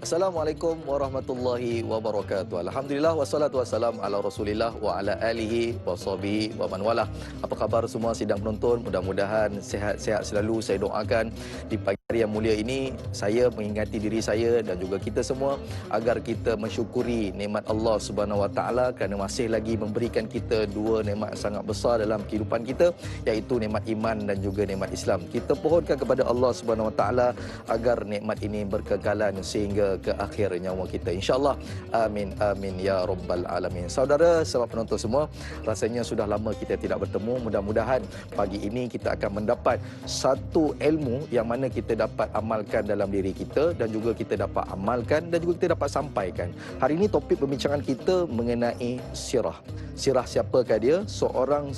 Assalamualaikum warahmatullahi wabarakatuh. Alhamdulillah wassalatu wassalam ala Rasulillah wa ala alihi wa sahbihi wa man walah. Apa khabar semua sidang penonton? Mudah-mudahan sehat-sehat selalu. Saya doakan di pagi hari yang mulia ini saya mengingati diri saya dan juga kita semua agar kita mensyukuri nikmat Allah Subhanahu wa taala kerana masih lagi memberikan kita dua nikmat sangat besar dalam kehidupan kita, iaitu nikmat iman dan juga nikmat Islam. Kita pohonkan kepada Allah Subhanahu wa taala agar nikmat ini berkekalan sehingga ke akhir nyawa kita, insya-Allah. Amin amin ya rabbal alamin. Saudara, sahabat penonton semua, rasanya sudah lama kita tidak bertemu. Mudah-mudahan pagi ini kita akan mendapat satu ilmu yang mana kita dapat amalkan dalam diri kita dan juga kita dapat amalkan dan juga kita dapat sampaikan. Hari ini topik perbincangan kita mengenai sirah. Sirah siapakah dia? Seorang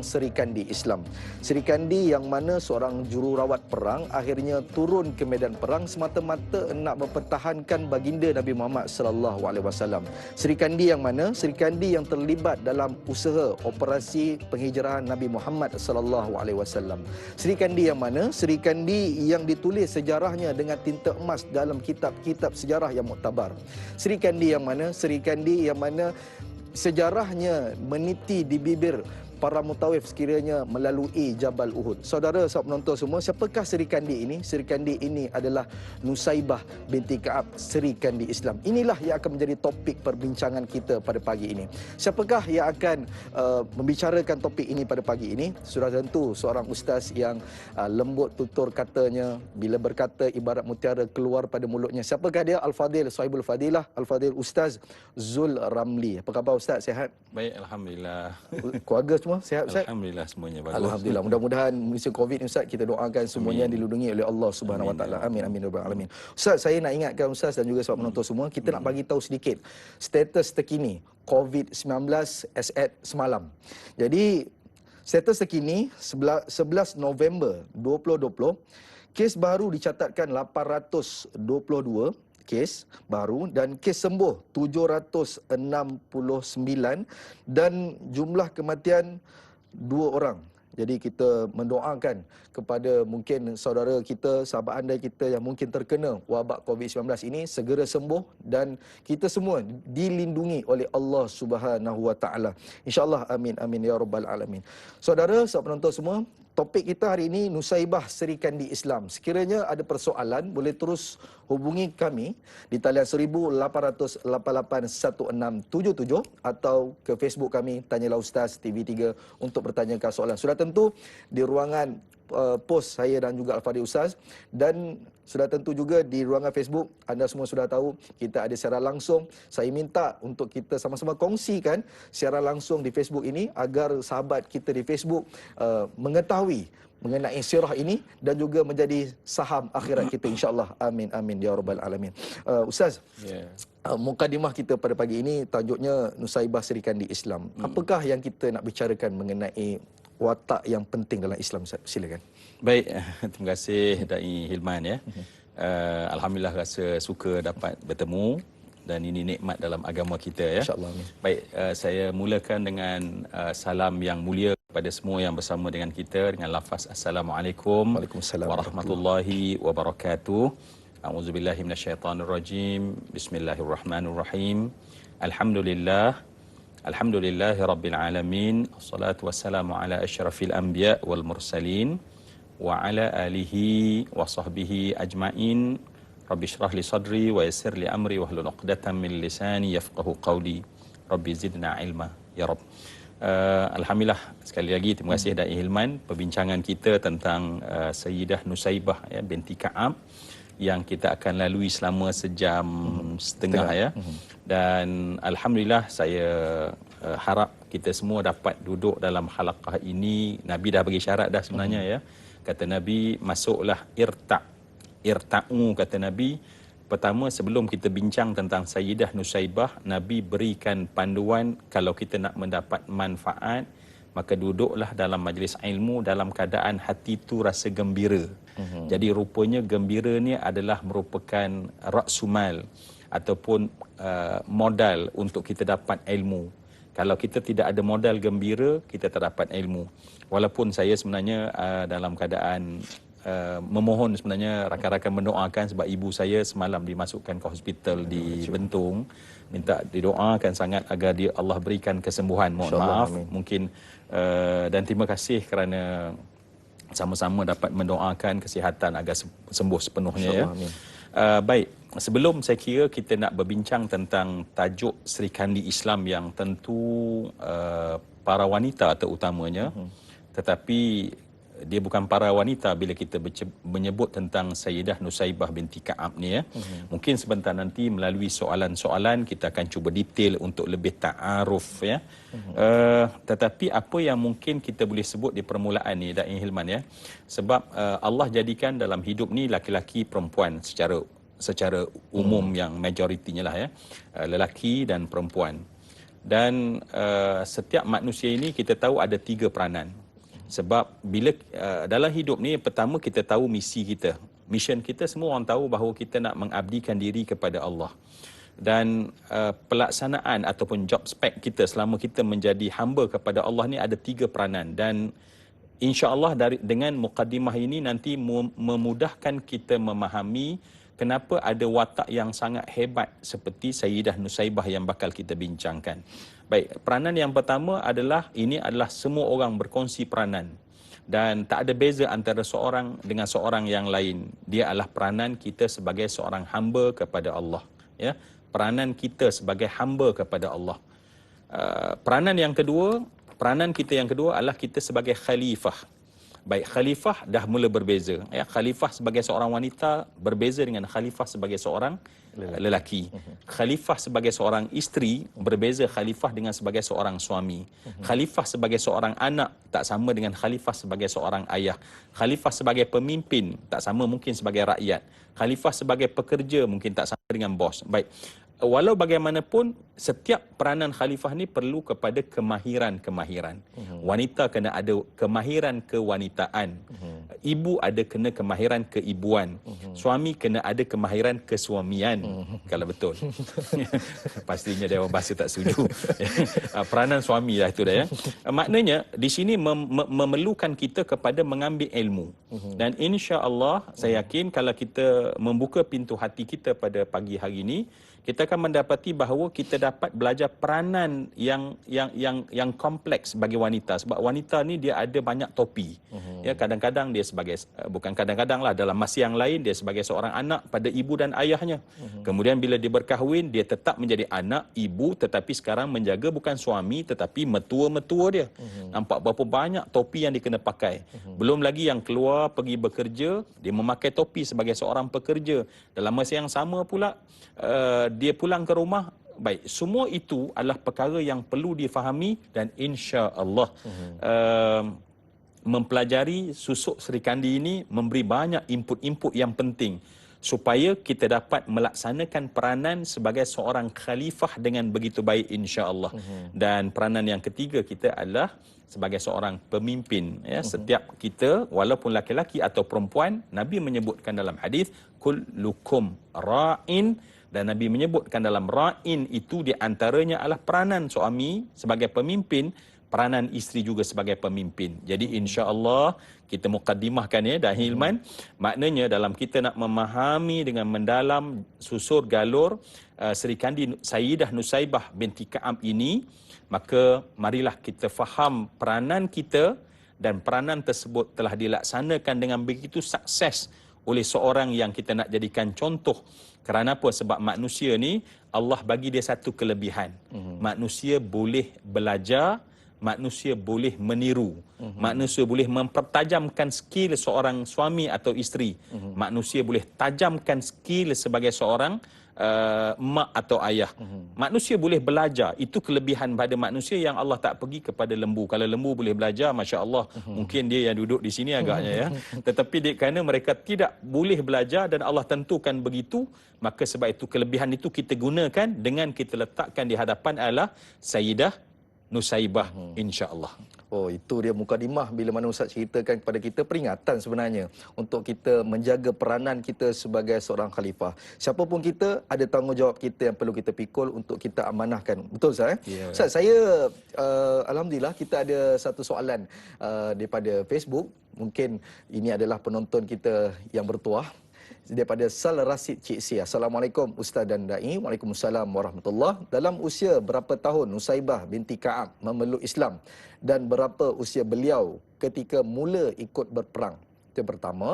Sri Kandi Islam. Sri Kandi yang mana seorang jururawat perang akhirnya turun ke medan perang semata-mata nak mempertahankan baginda Nabi Muhammad sallallahu alaihi wasallam. Sri Kandi yang mana? Sri Kandi yang terlibat dalam usaha operasi penghijrahan Nabi Muhammad sallallahu alaihi wasallam. Sri Kandi yang mana? Sri Kandi yang ditulis sejarahnya dengan tinta emas dalam kitab-kitab sejarah yang muktabar. Sri Kandi yang mana? Sri Kandi yang mana sejarahnya meniti di bibir para mutawif sekiranya melalui Jabal Uhud. Saudara, sahabat penonton semua, siapakah Sri Kandi ini? Sri Kandi ini adalah Nusaibah binti Ka'ab, Sri Kandi Islam. Inilah yang akan menjadi topik perbincangan kita pada pagi ini. Siapakah yang akan membicarakan topik ini pada pagi ini? Sudah tentu seorang ustaz yang lembut tutur katanya, bila berkata ibarat mutiara keluar pada mulutnya. Siapakah dia? Al-Fadil, Sahibul Fadilah, Al-Fadil Ustaz Zul Ramli. Apa khabar Ustaz? Sihat? Baik, alhamdulillah. Keluarga semua sihat Ustaz? Alhamdulillah semuanya bagus. Alhamdulillah. Mudah-mudahan musim Covid ni Ustaz, kita doakan semuanya dilindungi oleh Allah Subhanahu wa taala. Amin amin ya rabbal alamin. Ustaz, saya nak ingatkan Ustaz dan juga sahabat penonton semua, kita nak bagi tahu sedikit status terkini Covid-19 as at semalam. Jadi status terkini 11 November 2020, kes baru dicatatkan 822 kes baru dan kes sembuh 769 dan jumlah kematian 2 orang. Jadi kita mendoakan kepada mungkin saudara kita, sahabat anda kita yang mungkin terkena wabak COVID-19 ini segera sembuh dan kita semua dilindungi oleh Allah Subhanahu wa taala. Insya-Allah, amin amin ya rabbal alamin. Saudara, sahabat penonton semua, topik kita hari ini Nusaibah Sri Kandi Islam. Sekiranya ada persoalan, boleh terus hubungi kami di talian 18881677 atau ke Facebook kami Tanyalah Ustaz TV3 untuk bertanyakan soalan. Sudah tentu di ruangan post saya dan juga Al-Fadhil Ustaz, dan sudah tentu juga di ruangan Facebook anda semua sudah tahu kita ada siaran langsung. Saya minta untuk kita sama-sama kongsikan siaran langsung di Facebook ini agar sahabat kita di Facebook mengetahui mengenai sirah ini dan juga menjadi saham akhirat kita, insya-Allah. Amin amin ya rabbal alamin. Ustaz, mukadimah kita pada pagi ini tajuknya Nusaibah Sri Kandi Islam. Apakah yang kita nak bicarakan mengenai watak yang penting dalam Islam, Ustaz? Silakan. Baik, terima kasih Dai Hilman ya. Alhamdulillah rasa suka dapat bertemu dan ini nikmat dalam agama kita ya. Insya-Allah. Baik, saya mulakan dengan salam yang mulia kepada semua yang bersama dengan kita dengan lafaz Assalamualaikum warahmatullahi wabarakatuh. A'udzubillahi minasyaitonirrajim. Bismillahirrahmanirrahim. Alhamdulillahi rabbil alamin. Assalatu wassalamu ala asyrafil anbiya wal mursalin wa ala alihi wa sahbihi ajmain. Rabbi shrah li sadri wa yassir li amri wahlul 'uqdatam min lisani yafqahu qawli. Rabbi zidna ilma ya Rabb. Alhamdulillah, sekali lagi terima kasih Dai Hilman. Perbincangan kita tentang Sayyidah Nusaibah ya, binti Ka'ab yang kita akan lalui selama sejam setengah ya. Dan alhamdulillah saya harap kita semua dapat duduk dalam halaqah ini. Nabi dah bagi syarat dah sebenarnya ya. Kata Nabi, masuklah irta'u, kata Nabi. Pertama, sebelum kita bincang tentang Sayyidah Nusaibah, Nabi berikan panduan kalau kita nak mendapat manfaat, maka duduklah dalam majlis ilmu dalam keadaan hati itu rasa gembira. Jadi rupanya gembira ni adalah merupakan raksumal ataupun modal untuk kita dapat ilmu. Kalau kita tidak ada modal gembira, kita tak dapat ilmu. Walaupun saya sebenarnya dalam keadaan memohon sebenarnya rakan-rakan mendoakan sebab ibu saya semalam dimasukkan ke hospital di Bentung, minta didoakan sangat agar Allah berikan kesembuhan. Mohon maaf mungkin dan terima kasih kerana sama-sama dapat mendoakan kesihatan agar sembuh sepenuhnya ya. Baik, sebelum saya kira kita nak berbincang tentang tajuk Serikandi Islam yang tentu para wanita terutamanya, tetapi dia bukan para wanita bila kita menyebut tentang Sayyidah Nusaibah binti Ka'ab ni ya. Mungkin sebentar nanti melalui soalan-soalan kita akan cuba detail untuk lebih ta'aruf ya. Tetapi apa yang mungkin kita boleh sebut di permulaan ni Da'i Hilman ya. Sebab Allah jadikan dalam hidup ni laki-laki perempuan secara umum yang majoritinya lah ya. Lelaki dan perempuan. Dan setiap manusia ini kita tahu ada 3 peranan. Sebab bila dalam hidup ni pertama kita tahu misi kita. Mission kita semua orang tahu bahawa kita nak mengabdikan diri kepada Allah. Dan pelaksanaan ataupun job spec kita selama kita menjadi hamba kepada Allah ni ada 3 peranan. Dan insya-Allah dengan mukadimah ini nanti memudahkan kita memahami kenapa ada watak yang sangat hebat seperti Sayyidah Nusaibah yang bakal kita bincangkan. Baik, peranan yang pertama adalah ini adalah semua orang berkongsi peranan dan tak ada beza antara seorang dengan seorang yang lain. Dia adalah peranan kita sebagai seorang hamba kepada Allah, ya. Peranan kita sebagai hamba kepada Allah. Peranan kita yang kedua adalah kita sebagai khalifah. Baik, khalifah dah mula berbeza. Ya, khalifah sebagai seorang wanita berbeza dengan khalifah sebagai seorang lelaki. Khalifah sebagai seorang isteri berbeza khalifah dengan sebagai seorang suami. Khalifah sebagai seorang anak tak sama dengan khalifah sebagai seorang ayah. Khalifah sebagai pemimpin tak sama mungkin sebagai rakyat. Khalifah sebagai pekerja mungkin tak sama dengan bos. Baik. Walau bagaimanapun, setiap peranan khalifah ni perlu kepada kemahiran-kemahiran. Wanita kena ada kemahiran kewanitaan. Ibu ada kena kemahiran keibuan. Suami kena ada kemahiran kesuamian. Kalau betul. Pastinya Dewan Bahasa tak setuju. Peranan suami lah itu dah ya. Maknanya, di sini memerlukan kita kepada mengambil ilmu. Dan insya-Allah, saya yakin kalau kita membuka pintu hati kita pada pagi hari ini, kita akan mendapati bahawa kita dapat belajar peranan yang kompleks bagi wanita. Sebab wanita ni dia ada banyak topi. Ya, kadang-kadang dia sebagai, bukan kadang-kadang lah, dalam masa yang lain dia sebagai seorang anak pada ibu dan ayahnya. Kemudian bila dia berkahwin, dia tetap menjadi anak, ibu, tetapi sekarang menjaga bukan suami tetapi metua-metua dia. Nampak berapa banyak topi yang dia kena pakai. Belum lagi yang keluar pergi bekerja, dia memakai topi sebagai seorang pekerja. Dalam masa yang sama pula, dia pulang ke rumah. Baik, semua itu adalah perkara yang perlu difahami dan insya-Allah mempelajari susuk Serikandi ini memberi banyak input-input yang penting supaya kita dapat melaksanakan peranan sebagai seorang khalifah dengan begitu baik insya-Allah. Dan peranan yang ketiga kita adalah sebagai seorang pemimpin, ya. Setiap kita walaupun laki-laki atau perempuan, Nabi menyebutkan dalam hadis kullukum ra'in. Dan Nabi menyebutkan dalam ra'in itu di antaranya adalah peranan suami sebagai pemimpin, peranan isteri juga sebagai pemimpin. Jadi insya-Allah kita mukaddimahkan ya Dahi Hilman. Maknanya dalam kita nak memahami dengan mendalam susur galur Serikandi Sayyidah Nusaibah binti Ka'ab ini, maka marilah kita faham peranan kita dan peranan tersebut telah dilaksanakan dengan begitu sukses oleh seorang yang kita nak jadikan contoh. Kerana apa? Sebab manusia ni Allah bagi dia satu kelebihan. Manusia boleh belajar, manusia boleh meniru, manusia boleh mempertajamkan skill seorang suami atau isteri, manusia boleh tajamkan skill sebagai seorang mak atau ayah. Manusia boleh belajar. Itu kelebihan pada manusia yang Allah tak pergi kepada lembu. Kalau lembu boleh belajar, masya-Allah, mungkin dia yang duduk di sini agaknya ya. Tetapi kerana mereka tidak boleh belajar dan Allah tentukan begitu, maka sebab itu kelebihan itu kita gunakan dengan kita letakkan di hadapan adalah Sayyidah Nusaibah, insya-Allah. Oh, itu dia mukadimah bila mana Ustaz ceritakan kepada kita peringatan sebenarnya untuk kita menjaga peranan kita sebagai seorang khalifah. Siapapun kita, ada tanggungjawab kita yang perlu kita pikul untuk kita amanahkan. Betul Ustaz? Ya. Ustaz, saya alhamdulillah kita ada satu soalan daripada Facebook. Mungkin ini adalah penonton kita yang bertuah. Daripada Sal Rasid Cik Sia. Assalamualaikum Ustaz dan Da'i. Waalaikumsalam warahmatullahi. Dalam usia berapa tahun Nusaibah binti Ka'ab memeluk Islam dan berapa usia beliau ketika mula ikut berperang? Itu yang pertama.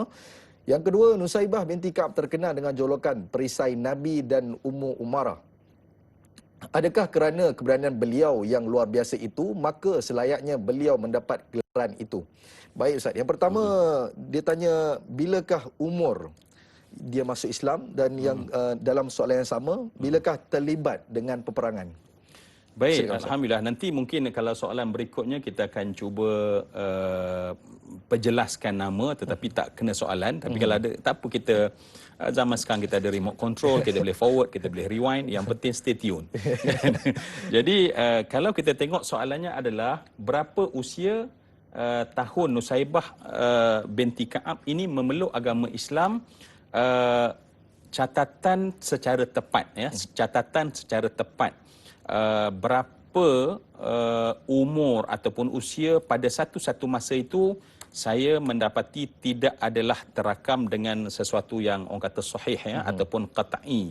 Yang kedua, Nusaibah binti Ka'ab terkenal dengan julukan perisai Nabi dan Ummu Umarah. Adakah kerana keberanian beliau yang luar biasa itu, maka selayaknya beliau mendapat gelaran itu? Baik Ustaz, yang pertama dia tanya bilakah umur dia masuk Islam, dan yang dalam soalan yang sama, bilakah terlibat dengan peperangan? Baik, Silakan, alhamdulillah. Nanti mungkin kalau soalan berikutnya kita akan cuba perjelaskan nama tetapi tak kena soalan. Tapi kalau ada, tak apa, kita zaman sekarang kita ada remote control, kita boleh forward, kita boleh rewind, yang penting stay tune. Jadi kalau kita tengok soalannya adalah berapa usia tahun Nusaibah binti Ka'ab ini memeluk agama Islam. Catatan secara tepat, ya, catatan secara tepat berapa umur ataupun usia pada satu-satu masa itu, saya mendapati tidak adalah terakam dengan sesuatu yang orang kata sahih, ya, ataupun qat'i.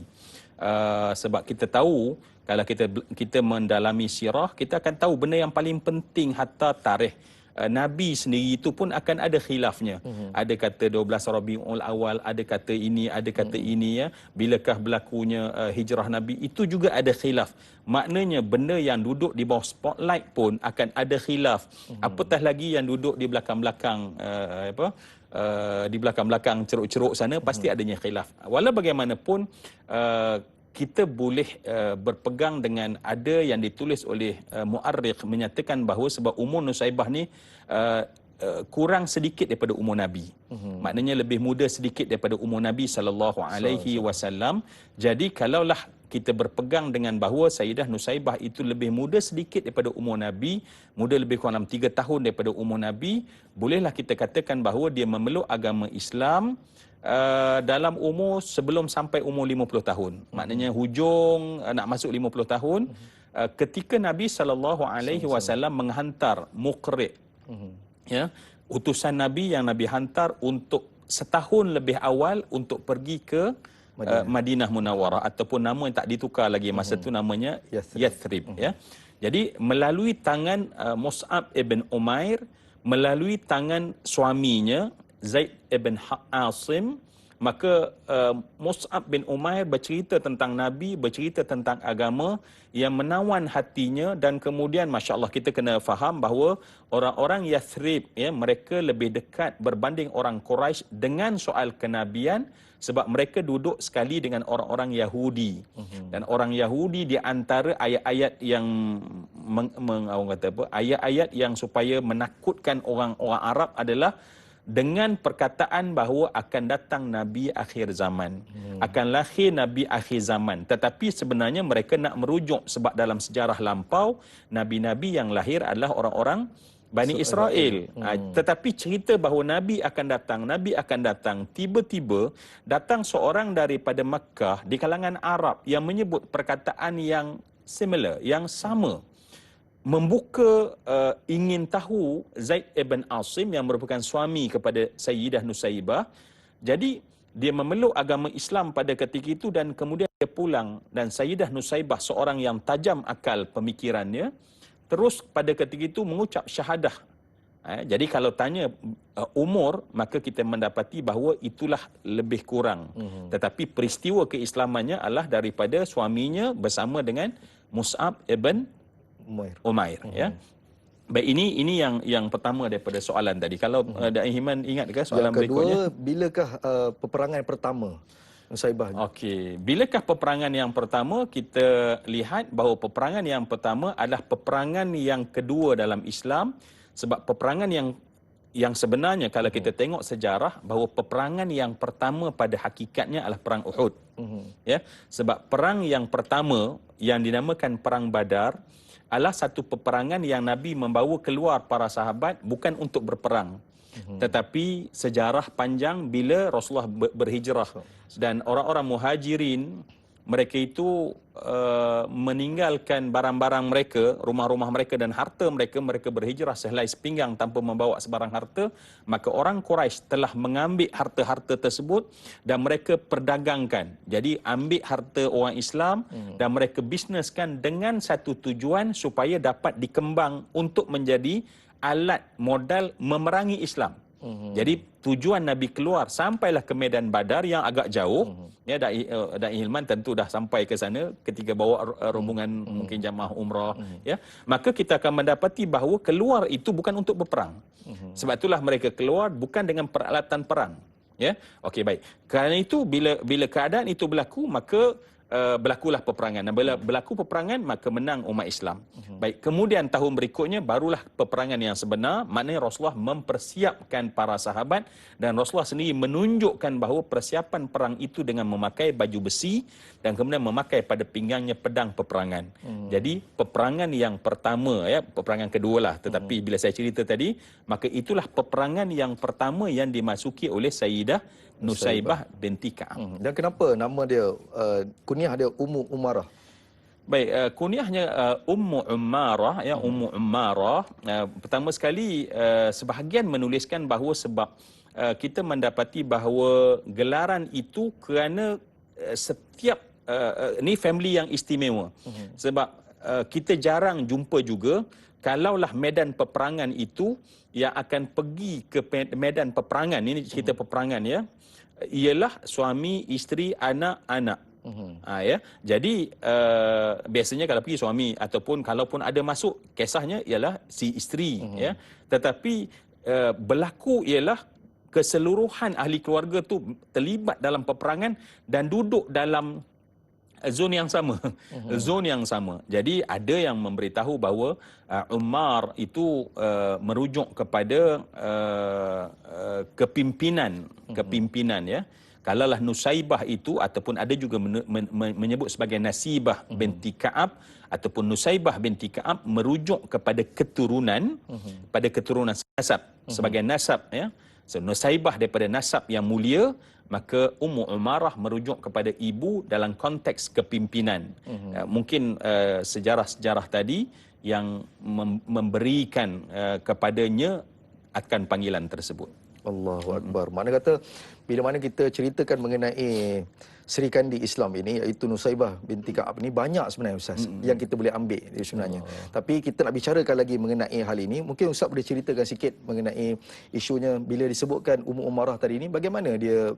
Sebab kita tahu kalau kita mendalami sirah, kita akan tahu benda yang paling penting hatta tarikh Nabi sendiri itu pun akan ada khilafnya. Ada kata 12 Rabiul Awal, ada kata ini, ada kata ini, ya. Bilakah berlakunya hijrah Nabi, itu juga ada khilaf. Maknanya benda yang duduk di bawah spotlight pun akan ada khilaf. Apatah lagi yang duduk di belakang-belakang di belakang-belakang ceruk-ceruk sana, pasti adanya khilaf. Walau bagaimanapun kita boleh berpegang dengan ada yang ditulis oleh muarrikh menyatakan bahawa sebab umur Nusaibah ni kurang sedikit daripada umur Nabi. Maknanya lebih muda sedikit daripada umur Nabi sallallahu alaihi wasallam. Jadi kalaulah kita berpegang dengan bahawa Sayyidah Nusaibah itu lebih muda sedikit daripada umur Nabi, muda lebih kurang 3 tahun daripada umur Nabi, bolehlah kita katakan bahawa dia memeluk agama Islam dalam umur sebelum sampai umur 50 tahun. Maknanya hujung nak masuk 50 tahun ketika Nabi sallallahu alaihi wasallam menghantar muqri', ya, utusan Nabi yang Nabi hantar untuk setahun lebih awal untuk pergi ke Madinah Munawwarah, ataupun nama yang tak ditukar lagi masa tu namanya Yathrib, ya. Jadi melalui tangan Mus'ab ibn Umair, melalui tangan suaminya Zaid ibn Asim, maka Mus'ab bin Umair bercerita tentang Nabi, bercerita tentang agama yang menawan hatinya, dan kemudian Masya Allah kita kena faham bahawa orang-orang Yathrib, ya, mereka lebih dekat berbanding orang Quraisy dengan soal kenabian, sebab mereka duduk sekali dengan orang-orang Yahudi. Dan orang Yahudi di antara ayat-ayat yang orang kata apa, ayat-ayat yang supaya menakutkan orang-orang Arab adalah dengan perkataan bahawa akan datang Nabi akhir zaman, akan lahir Nabi akhir zaman. Tetapi sebenarnya mereka nak merujuk, sebab dalam sejarah lampau Nabi-Nabi yang lahir adalah orang-orang Bani Israel. Tetapi cerita bahawa Nabi akan datang, tiba-tiba datang seorang daripada Makkah di kalangan Arab yang menyebut perkataan yang similar, yang sama, membuka ingin tahu Zaid ibn Asim yang merupakan suami kepada Sayyidah Nusaibah. Jadi dia memeluk agama Islam pada ketika itu, dan kemudian dia pulang, dan Sayyidah Nusaibah seorang yang tajam akal pemikirannya, terus pada ketika itu mengucap syahadah. Jadi kalau tanya umur, maka kita mendapati bahawa itulah lebih kurang. Tetapi peristiwa keislamannya adalah daripada suaminya bersama dengan Mus'ab ibn Umair, ya. Baik, ini yang pertama daripada soalan tadi. Kalau Da'i Himan ingat ke soalan berikutnya? Kedua, bilakah peperangan pertama Nusaibah? Okey, bilakah peperangan yang pertama? Kita lihat bahawa peperangan yang pertama adalah peperangan yang kedua dalam Islam, sebab peperangan yang sebenarnya kalau kita tengok sejarah, bahawa peperangan yang pertama pada hakikatnya adalah perang Uhud. Ya, sebab perang yang pertama yang dinamakan perang Badar adalah satu peperangan yang Nabi membawa keluar para sahabat bukan untuk berperang. Tetapi sejarah panjang bila Rasulullah berhijrah dan orang-orang muhajirin, mereka itu meninggalkan barang-barang mereka, rumah-rumah mereka dan harta mereka, mereka berhijrah sehelai sepinggang tanpa membawa sebarang harta, maka orang Quraisy telah mengambil harta-harta tersebut dan mereka perdagangkan. Jadi ambil harta orang Islam dan mereka bisneskan dengan satu tujuan supaya dapat dikembang untuk menjadi alat modal memerangi Islam. Jadi tujuan Nabi keluar sampailah ke medan Badar yang agak jauh. Ya, Dai Hilman tentu dah sampai ke sana ketika bawa rombongan mungkin jamaah umrah. Ya, maka kita akan mendapati bahawa keluar itu bukan untuk berperang. Sebab itulah mereka keluar bukan dengan peralatan perang. Ya, okey, baik. Kerana itu bila keadaan itu berlaku, maka berlakulah peperangan. Dan bila berlaku peperangan, maka menang umat Islam. Baik, kemudian tahun berikutnya barulah peperangan yang sebenar, maknanya Rasulullah mempersiapkan para sahabat dan Rasulullah sendiri menunjukkan bahawa persiapan perang itu dengan memakai baju besi dan kemudian memakai pada pinggangnya pedang peperangan. Jadi peperangan yang pertama, ya, peperangan kedua lah, tetapi bila saya cerita tadi, maka itulah peperangan yang pertama yang dimasuki oleh Sayyidah Nusaibah binti Ka'ab. Dan kenapa nama dia, kunyah dia Ummu Umarah? Baik, kunyahnya Ummu Ummarah, ya, Ummu Ummarah. Pertama sekali sebahagian menuliskan bahawa sebab kita mendapati bahawa gelaran itu kerana setiap ni family yang istimewa. Sebab kita jarang jumpa juga kalaulah medan peperangan itu yang akan pergi ke medan peperangan, ini cerita peperangan, ya, ialah suami, isteri, anak-anak. Ya. Jadi biasanya kalau pergi suami ataupun kalaupun ada masuk, kisahnya ialah si isteri. Ya. Tetapi berlaku ialah keseluruhan ahli keluarga tu terlibat dalam peperangan dan duduk dalam zon yang sama. Zon yang sama. Jadi ada yang memberitahu bahawa Umar itu merujuk kepada kepimpinan, ya. Kalaulah Nusaibah itu ataupun ada juga menyebut sebagai Nasibah binti Ka'ab ataupun Nusaibah binti Ka'ab merujuk kepada keturunan, pada keturunan nasab, sebagai nasab, ya. So, Nusaibah daripada nasab yang mulia, maka Ummu Umarah merujuk kepada ibu dalam konteks kepimpinan. Mungkin sejarah-sejarah tadi yang memberikan kepadanya akan panggilan tersebut. Allahu Akbar. Mana kata bila mana kita ceritakan mengenai Sri Kandi Islam ini, iaitu Nusaibah binti Ka'ab ini, banyak sebenarnya Ustaz yang kita boleh ambil sebenarnya. Tapi kita nak bicarakan lagi mengenai hal ini. Mungkin Ustaz boleh ceritakan sikit mengenai isunya bila disebutkan Ummu Umarah tadi ini, bagaimana dia,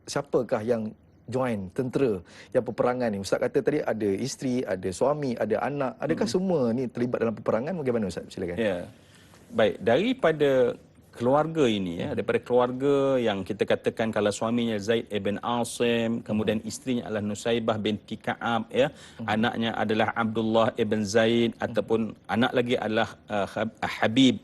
siapakah yang join tentera yang peperangan ni? Ustaz kata tadi ada isteri, ada suami, ada anak. Adakah semua ni terlibat dalam peperangan? Bagaimana Ustaz? Silakan. Ya. Baik, daripada keluarga ini, ya, daripada keluarga yang kita katakan kalau suaminya Zaid ibn Asim, kemudian isterinya adalah Nusaibah binti Ka'ab, ya, anaknya adalah Abdullah ibn Zaid ataupun anak lagi adalah Habib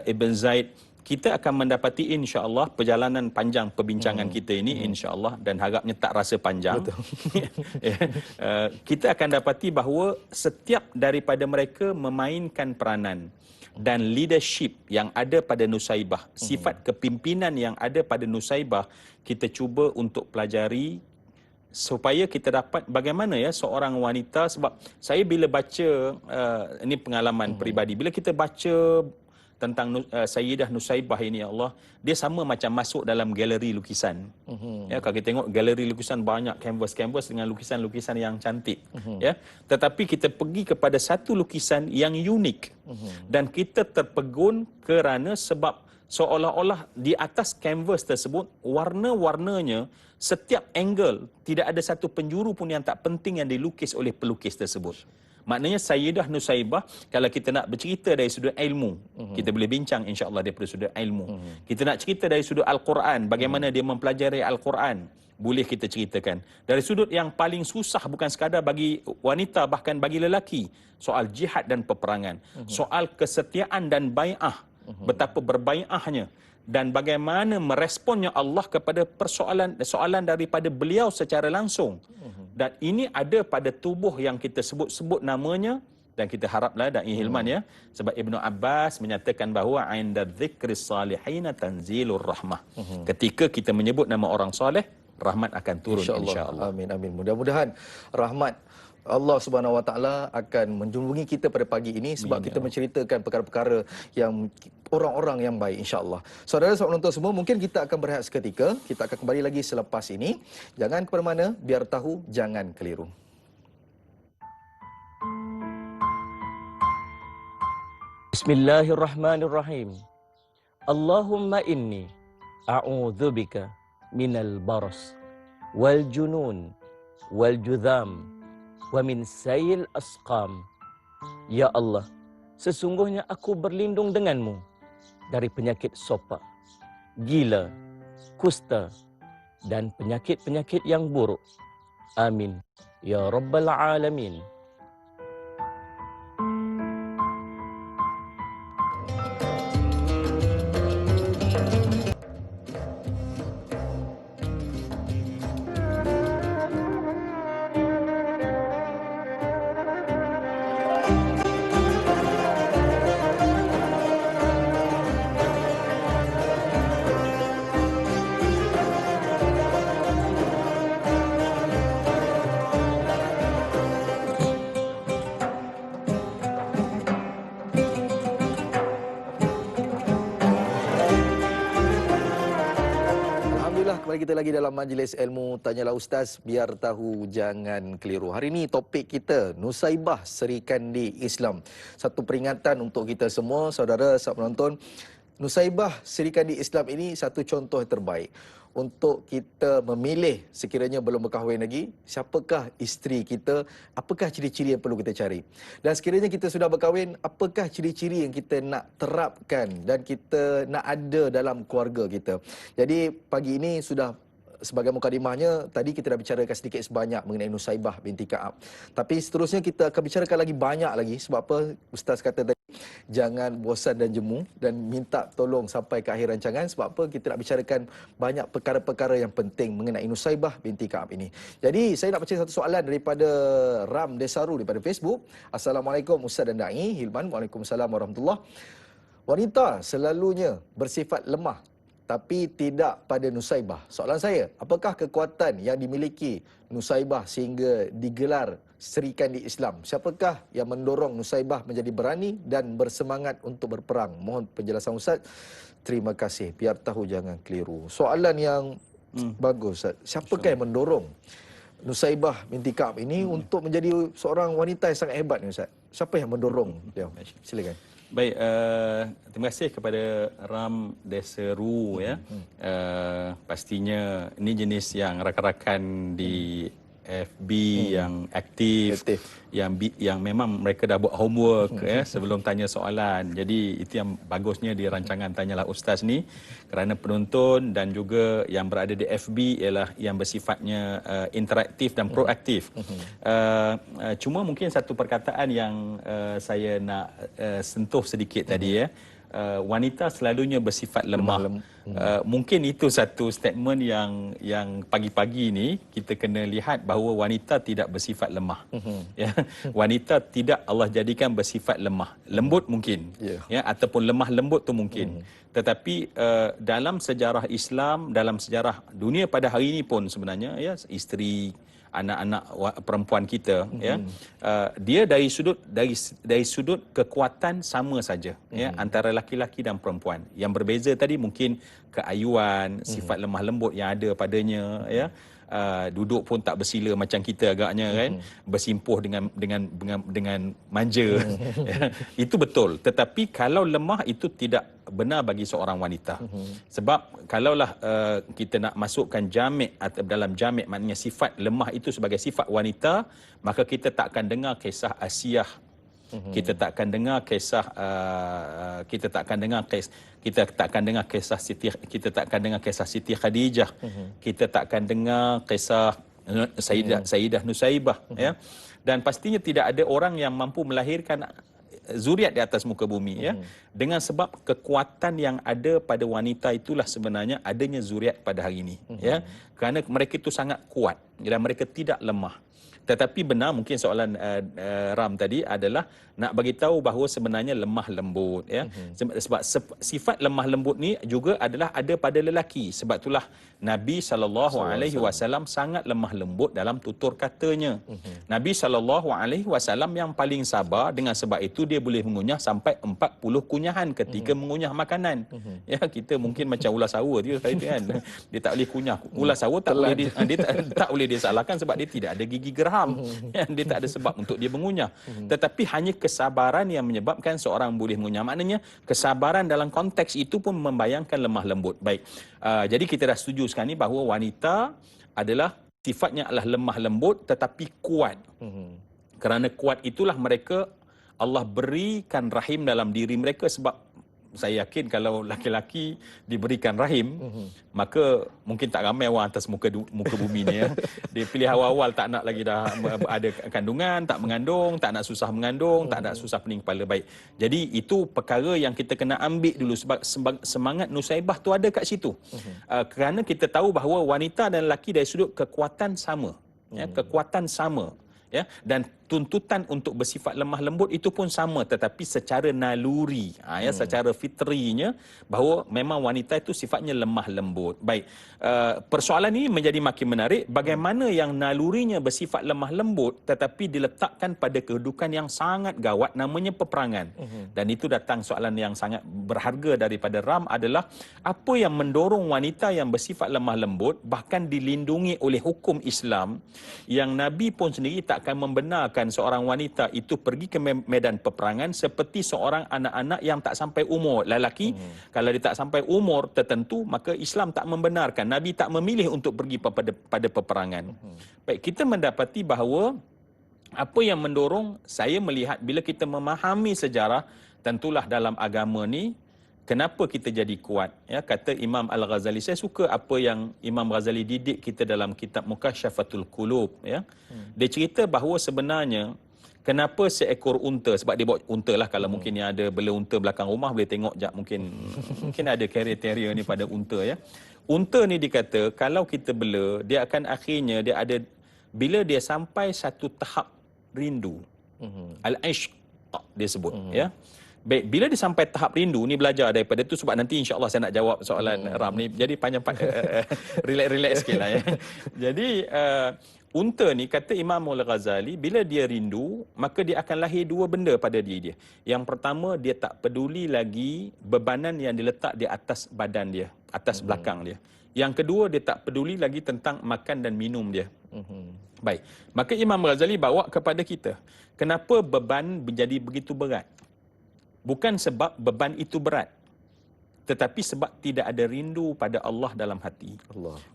ibn Zaid. Kita akan mendapati insya-Allah perjalanan panjang perbincangan kita ini insya-Allah, dan harapnya tak rasa panjang. Kita akan dapati bahawa setiap daripada mereka memainkan peranan dan leadership yang ada pada Nusaibah, sifat kepimpinan yang ada pada Nusaibah, kita cuba untuk pelajari supaya kita dapat bagaimana, ya, seorang wanita. Sebab saya bila baca, ini pengalaman peribadi, bila kita baca tentang Sayyidah Nusaibah ini, ya Allah, dia sama macam masuk dalam galeri lukisan. Ya, kalau kita tengok galeri lukisan, banyak kanvas-kanvas dengan lukisan-lukisan yang cantik. Ya, tetapi kita pergi kepada satu lukisan yang unik dan kita terpegun kerana sebab seolah-olah di atas kanvas tersebut warna-warnanya, setiap angle, tidak ada satu penjuru pun yang tak penting yang dilukis oleh pelukis tersebut. Maknanya Sayyidah Nusaibah, kalau kita nak bercerita dari sudut ilmu, kita boleh bincang insya-Allah daripada sudut ilmu. Kita nak cerita dari sudut Al-Quran, bagaimana dia mempelajari Al-Quran, boleh kita ceritakan. Dari sudut yang paling susah, bukan sekadar bagi wanita, bahkan bagi lelaki, soal jihad dan peperangan, soal kesetiaan dan bai'ah, betapa berbai'ahnya, dan bagaimana meresponnya Allah kepada soalan daripada beliau secara langsung. Dan ini ada pada tubuh yang kita sebut namanya dan kita haraplah Dai Hilman ya, sebab Ibnu Abbas menyatakan bahawa inda dzikris salihina tanzilur rahmah. Ketika kita menyebut nama orang soleh, rahmat akan turun insya-Allah. Amin amin. Mudah-mudahan rahmat Allah Subhanahu Wa Taala akan menjumpungi kita pada pagi ini sebab kita menceritakan perkara-perkara yang orang-orang yang baik insya-Allah. Saudara-saudara penonton semua, mungkin kita akan berehat seketika. Kita akan kembali lagi selepas ini. Jangan ke mana-mana, biar tahu jangan keliru. Bismillahirrahmanirrahim. Allahumma inni a'udzubika minal baras wal junun wal judham wa min sayil asqam. Ya Allah, sesungguhnya aku berlindung denganmu dari penyakit sopak, gila, kusta dan penyakit-penyakit yang buruk. Amin ya rabbal alamin. Kembali kita lagi dalam majlis ilmu Tanyalah Ustaz, biar tahu jangan keliru. Hari ini topik kita Nusaibah Seri Kandi Islam. Satu peringatan untuk kita semua, saudara, sahabat penonton. Nusaibah Seri Kandi Islam ini satu contoh yang terbaik untuk kita memilih sekiranya belum berkahwin lagi, siapakah isteri kita, apakah ciri-ciri yang perlu kita cari. Dan sekiranya kita sudah berkahwin, apakah ciri-ciri yang kita nak terapkan dan kita nak ada dalam keluarga kita. Jadi pagi ini sudah sebagai mukadimahnya, tadi kita dah bicarakan sedikit sebanyak mengenai Nusaibah binti Ka'ab. Tapi seterusnya kita akan bicarakan lagi banyak lagi. Sebab apa? Ustaz kata tadi, jangan bosan dan jemu dan minta tolong sampai ke akhir rancangan. Sebab apa? Kita nak bicarakan banyak perkara-perkara yang penting mengenai Nusaibah binti Ka'ab ini. Jadi saya nak baca satu soalan daripada Ram Desaru daripada Facebook. Assalamualaikum Ustaz dan Da'i Hilman. Waalaikumsalam warahmatullahi. Wanita selalunya bersifat lemah tapi tidak pada Nusaibah. Soalan saya, apakah kekuatan yang dimiliki Nusaibah sehingga digelar Seri Kandi Islam? Siapakah yang mendorong Nusaibah menjadi berani dan bersemangat untuk berperang? Mohon penjelasan Ustaz. Terima kasih. Biar tahu jangan keliru. Soalan yang bagus Ustaz. Siapakah yang mendorong Nusaibah binti Ka'ab ini untuk menjadi seorang wanita yang sangat hebat ni Ustaz? Siapa yang mendorong dia? Silakan. Baik, terima kasih kepada Ram Deseru ya. Pastinya ini jenis yang rakan-rakan di FB yang aktif. Yang memang mereka dah buat homework ya sebelum tanya soalan. Jadi itu yang bagusnya di rancangan Tanyalah Ustaz ni, kerana penonton dan juga yang berada di FB ialah yang bersifatnya interaktif dan proaktif. Cuma mungkin satu perkataan yang saya nak sentuh sedikit tadi ya. Wanita selalunya bersifat lemah. Mungkin itu satu statement yang pagi-pagi ni kita kena lihat bahawa wanita tidak bersifat lemah. Ya, wanita tidak Allah jadikan bersifat lemah. Lembut mungkin, ya, ataupun lemah lembut tu mungkin. Tetapi dalam sejarah Islam, dalam sejarah dunia pada hari ini pun sebenarnya ya, isteri, anak-anak perempuan kita ya, dia dari sudut kekuatan sama saja ya, antara laki-laki dan perempuan. Yang berbeza tadi mungkin keayuan, sifat lemah lembut yang ada padanya ya. Duduk pun tak bersila macam kita agaknya kan, bersimpuh dengan manja. Ya, itu betul. Tetapi kalau lemah itu tidak benar bagi seorang wanita. Sebab kalaulah kita nak masukkan jamik atau dalam jamik, maknanya sifat lemah itu sebagai sifat wanita, maka kita tak akan dengar kisah Asiyah. Kita tak akan dengar kisah kita tak akan dengar kisah Siti Khadijah. Kita tak akan dengar kisah Sayyidah Nusaibah ya. Dan pastinya tidak ada orang yang mampu melahirkan zuriat di atas muka bumi ya. Dengan sebab kekuatan yang ada pada wanita itulah sebenarnya adanya zuriat pada hari ini ya. Kerana mereka itu sangat kuat dan mereka tidak lemah. Tetapi benar mungkin soalan Ram tadi adalah nak bagi tahu bahawa sebenarnya lemah lembut ya. Sebab sifat lemah lembut ni juga adalah ada pada lelaki. Sebab itulah Nabi SAW sangat lemah lembut dalam tutur katanya. Nabi SAW yang paling sabar, dengan sebab itu dia boleh mengunyah sampai 40 kunyahan ketika mengunyah makanan. Ya, kita mungkin macam ular sawa dia kata kan. Dia tak boleh kunyah. Ular sawa tak boleh tak boleh disalahkan sebab dia tidak ada gigi geram. Dia tak ada sebab untuk dia mengunyah. Tetapi hanya kesabaran yang menyebabkan seorang boleh mengunyah. Maknanya kesabaran dalam konteks itu pun membayangkan lemah lembut. Baik. Jadi kita dah setuju sekarang ni bahawa wanita adalah sifatnya adalah lemah lembut tetapi kuat. Kerana kuat itulah mereka Allah berikan rahim dalam diri mereka. Sebab saya yakin kalau laki-laki diberikan rahim, maka mungkin tak ramai orang atas muka bumi ni ya. Dia pilih awal-awal tak nak lagi dah ada kandungan, tak mengandung, tak nak susah mengandung, tak nak susah pening kepala. Baik. Jadi itu perkara yang kita kena ambil dulu sebab semangat Nusaibah tu ada kat situ. Kerana kita tahu bahawa wanita dan lelaki dari sudut kekuatan sama. Ya, kekuatan sama. Ya, dan tuntutan untuk bersifat lemah lembut itu pun sama, tetapi secara naluri, secara fitrinya bahawa memang wanita itu sifatnya lemah lembut. Baik, persoalan ini menjadi makin menarik. Bagaimana yang nalurinya bersifat lemah lembut tetapi diletakkan pada kedudukan yang sangat gawat, namanya peperangan. Dan itu datang soalan yang sangat berharga daripada Ram adalah apa yang mendorong wanita yang bersifat lemah lembut bahkan dilindungi oleh hukum Islam, yang Nabi pun sendiri takkan membenarkan seorang wanita itu pergi ke medan peperangan seperti seorang anak-anak yang tak sampai umur. Lelaki, kalau dia tak sampai umur tertentu, maka Islam tak membenarkan. Nabi tak memilih untuk pergi pada peperangan. Baik, kita mendapati bahawa apa yang mendorong, saya melihat bila kita memahami sejarah, tentulah dalam agama ni, kenapa kita jadi kuat? Ya, kata Imam Al-Ghazali, saya suka apa yang Imam Ghazali didik kita dalam kitab Mukasyafatul Qulub. Ya. Dia cerita bahawa sebenarnya kenapa seekor unta, sebab dia bawa unta lah, kalau mungkin yang ada bela unta belakang rumah boleh tengok jap, mungkin ada carrier ni pada unta ya. Unta ni dikata kalau kita bela, dia akan akhirnya dia ada, bila dia sampai satu tahap rindu, al-ishq dia sebut ya. Baik, bila dia sampai tahap rindu ni, belajar daripada tu sebab nanti insya-Allah saya nak jawab soalan Ram ni. Jadi panjang relax sikit lah ya. Jadi unta ni kata Imam Al-Ghazali, bila dia rindu maka dia akan lahir dua benda pada diri dia. Yang pertama, dia tak peduli lagi bebanan yang diletak di atas badan dia, atas belakang dia. Yang kedua, dia tak peduli lagi tentang makan dan minum dia. Baik, maka Imam Al-Ghazali bawa kepada kita, kenapa beban menjadi begitu berat? Bukan sebab beban itu berat, tetapi sebab tidak ada rindu pada Allah dalam hati.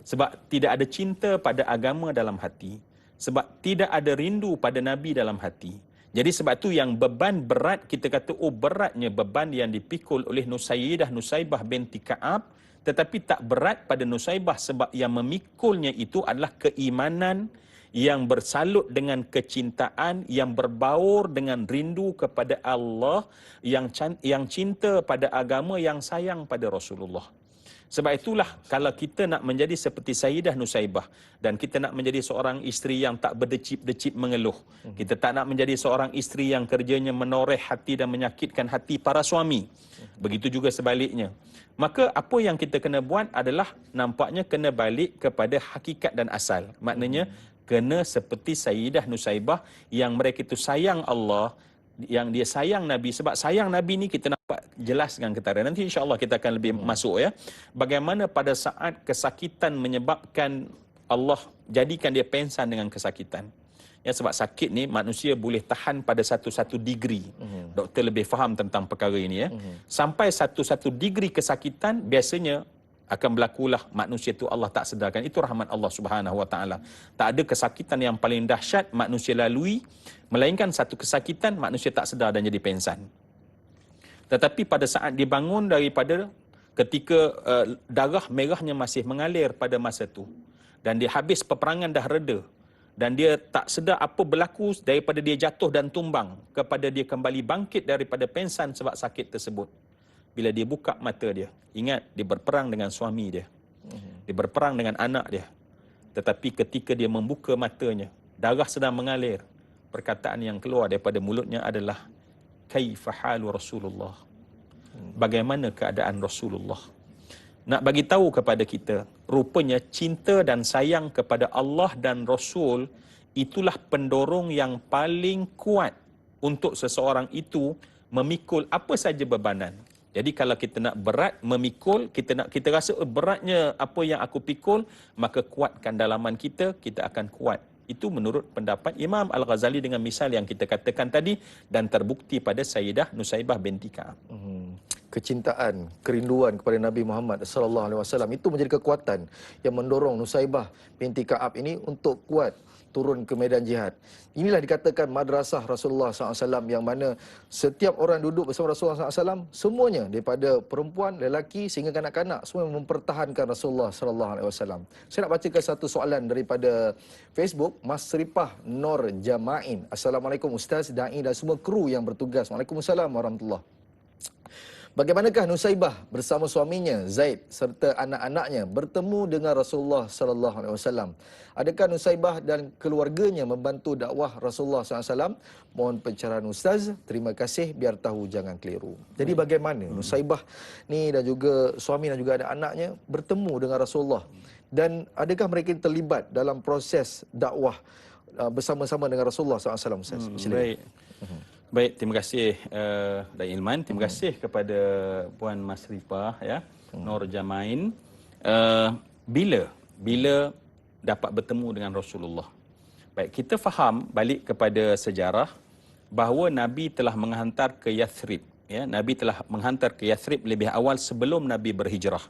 Sebab tidak ada cinta pada agama dalam hati. Sebab tidak ada rindu pada Nabi dalam hati. Jadi sebab tu yang beban berat, kita kata beratnya beban yang dipikul oleh Nusaibah binti Ka'ab, tetapi tak berat pada Nusaibah sebab yang memikulnya itu adalah keimanan yang bersalut dengan kecintaan, yang berbaur dengan rindu kepada Allah, yang cinta pada agama, yang sayang pada Rasulullah. Sebab itulah kalau kita nak menjadi seperti Sayyidah Nusaibah, dan kita nak menjadi seorang isteri yang tak berdecip-decip mengeluh, kita tak nak menjadi seorang isteri yang kerjanya menoreh hati dan menyakitkan hati para suami, begitu juga sebaliknya, maka apa yang kita kena buat adalah nampaknya kena balik kepada hakikat dan asal. Maknanya kena seperti Sayyidah Nusaibah, yang mereka itu sayang Allah, yang dia sayang Nabi. Sebab sayang Nabi ni kita nampak jelas dengan ketara. Nanti insya-Allah kita akan lebih masuk ya. Bagaimana pada saat kesakitan menyebabkan Allah jadikan dia pengsan dengan kesakitan. Ya, sebab sakit ni manusia boleh tahan pada satu degree. Doktor lebih faham tentang perkara ini ya. Sampai satu degree kesakitan biasanya akan berlakulah manusia itu Allah tak sedarkan. Itu rahmat Allah Subhanahu Wa Taala. Tak ada kesakitan yang paling dahsyat manusia lalui, melainkan satu kesakitan manusia tak sedar dan jadi pengsan. Tetapi pada saat dia bangun daripada ketika darah merahnya masih mengalir pada masa itu, dan dia habis peperangan dah reda, dan dia tak sedar apa berlaku daripada dia jatuh dan tumbang kepada dia kembali bangkit daripada pengsan sebab sakit tersebut. Bila dia buka mata dia, ingat dia berperang dengan suami dia, dia berperang dengan anak dia. Tetapi ketika dia membuka matanya, darah sedang mengalir. Perkataan yang keluar daripada mulutnya adalah kaifa halu Rasulullah. Bagaimana keadaan Rasulullah? Nak bagi tahu kepada kita, rupanya cinta dan sayang kepada Allah dan Rasul itulah pendorong yang paling kuat untuk seseorang itu memikul apa saja bebanan. Jadi kalau kita nak berat memikul, kita rasa beratnya apa yang aku pikul, maka kuatkan dalaman kita, kita akan kuat. Itu menurut pendapat Imam Al-Ghazali dengan misal yang kita katakan tadi dan terbukti pada Sayyidah Nusaibah binti Ka'ab. Kecintaan, kerinduan kepada Nabi Muhammad sallallahu alaihi wasallam itu menjadi kekuatan yang mendorong Nusaibah binti Ka'ab ini untuk kuat turun ke medan jihad. Inilah dikatakan madrasah Rasulullah SAW yang mana setiap orang duduk bersama Rasulullah SAW, semuanya daripada perempuan, lelaki sehingga kanak-kanak semua mempertahankan Rasulullah SAW. Saya nak bacakan satu soalan daripada Facebook, Mas Seripah Nur Jamain. Assalamualaikum Ustaz, Da'i dan semua kru yang bertugas. Waalaikumsalam warahmatullahi. Bagaimanakah Nusaibah bersama suaminya Zaid serta anak-anaknya bertemu dengan Rasulullah sallallahu alaihi wasallam? Adakah Nusaibah dan keluarganya membantu dakwah Rasulullah sallallahu alaihi wasallam? Mohon pencerahan Ustaz. Terima kasih, biar tahu jangan keliru. Jadi bagaimana Nusaibah ni dan juga suami dan juga anak-anaknya bertemu dengan Rasulullah, dan adakah mereka terlibat dalam proses dakwah bersama-sama dengan Rasulullah sallallahu alaihi wasallam, Ustaz? Baik. Baik, terima kasih Dan Ilman. Terima kasih kepada Puan Masrifah ya, Nur Jamain. Bila dapat bertemu dengan Rasulullah. Baik, kita faham balik kepada sejarah bahawa Nabi telah menghantar ke Yathrib ya. Nabi telah menghantar ke Yathrib lebih awal sebelum Nabi berhijrah.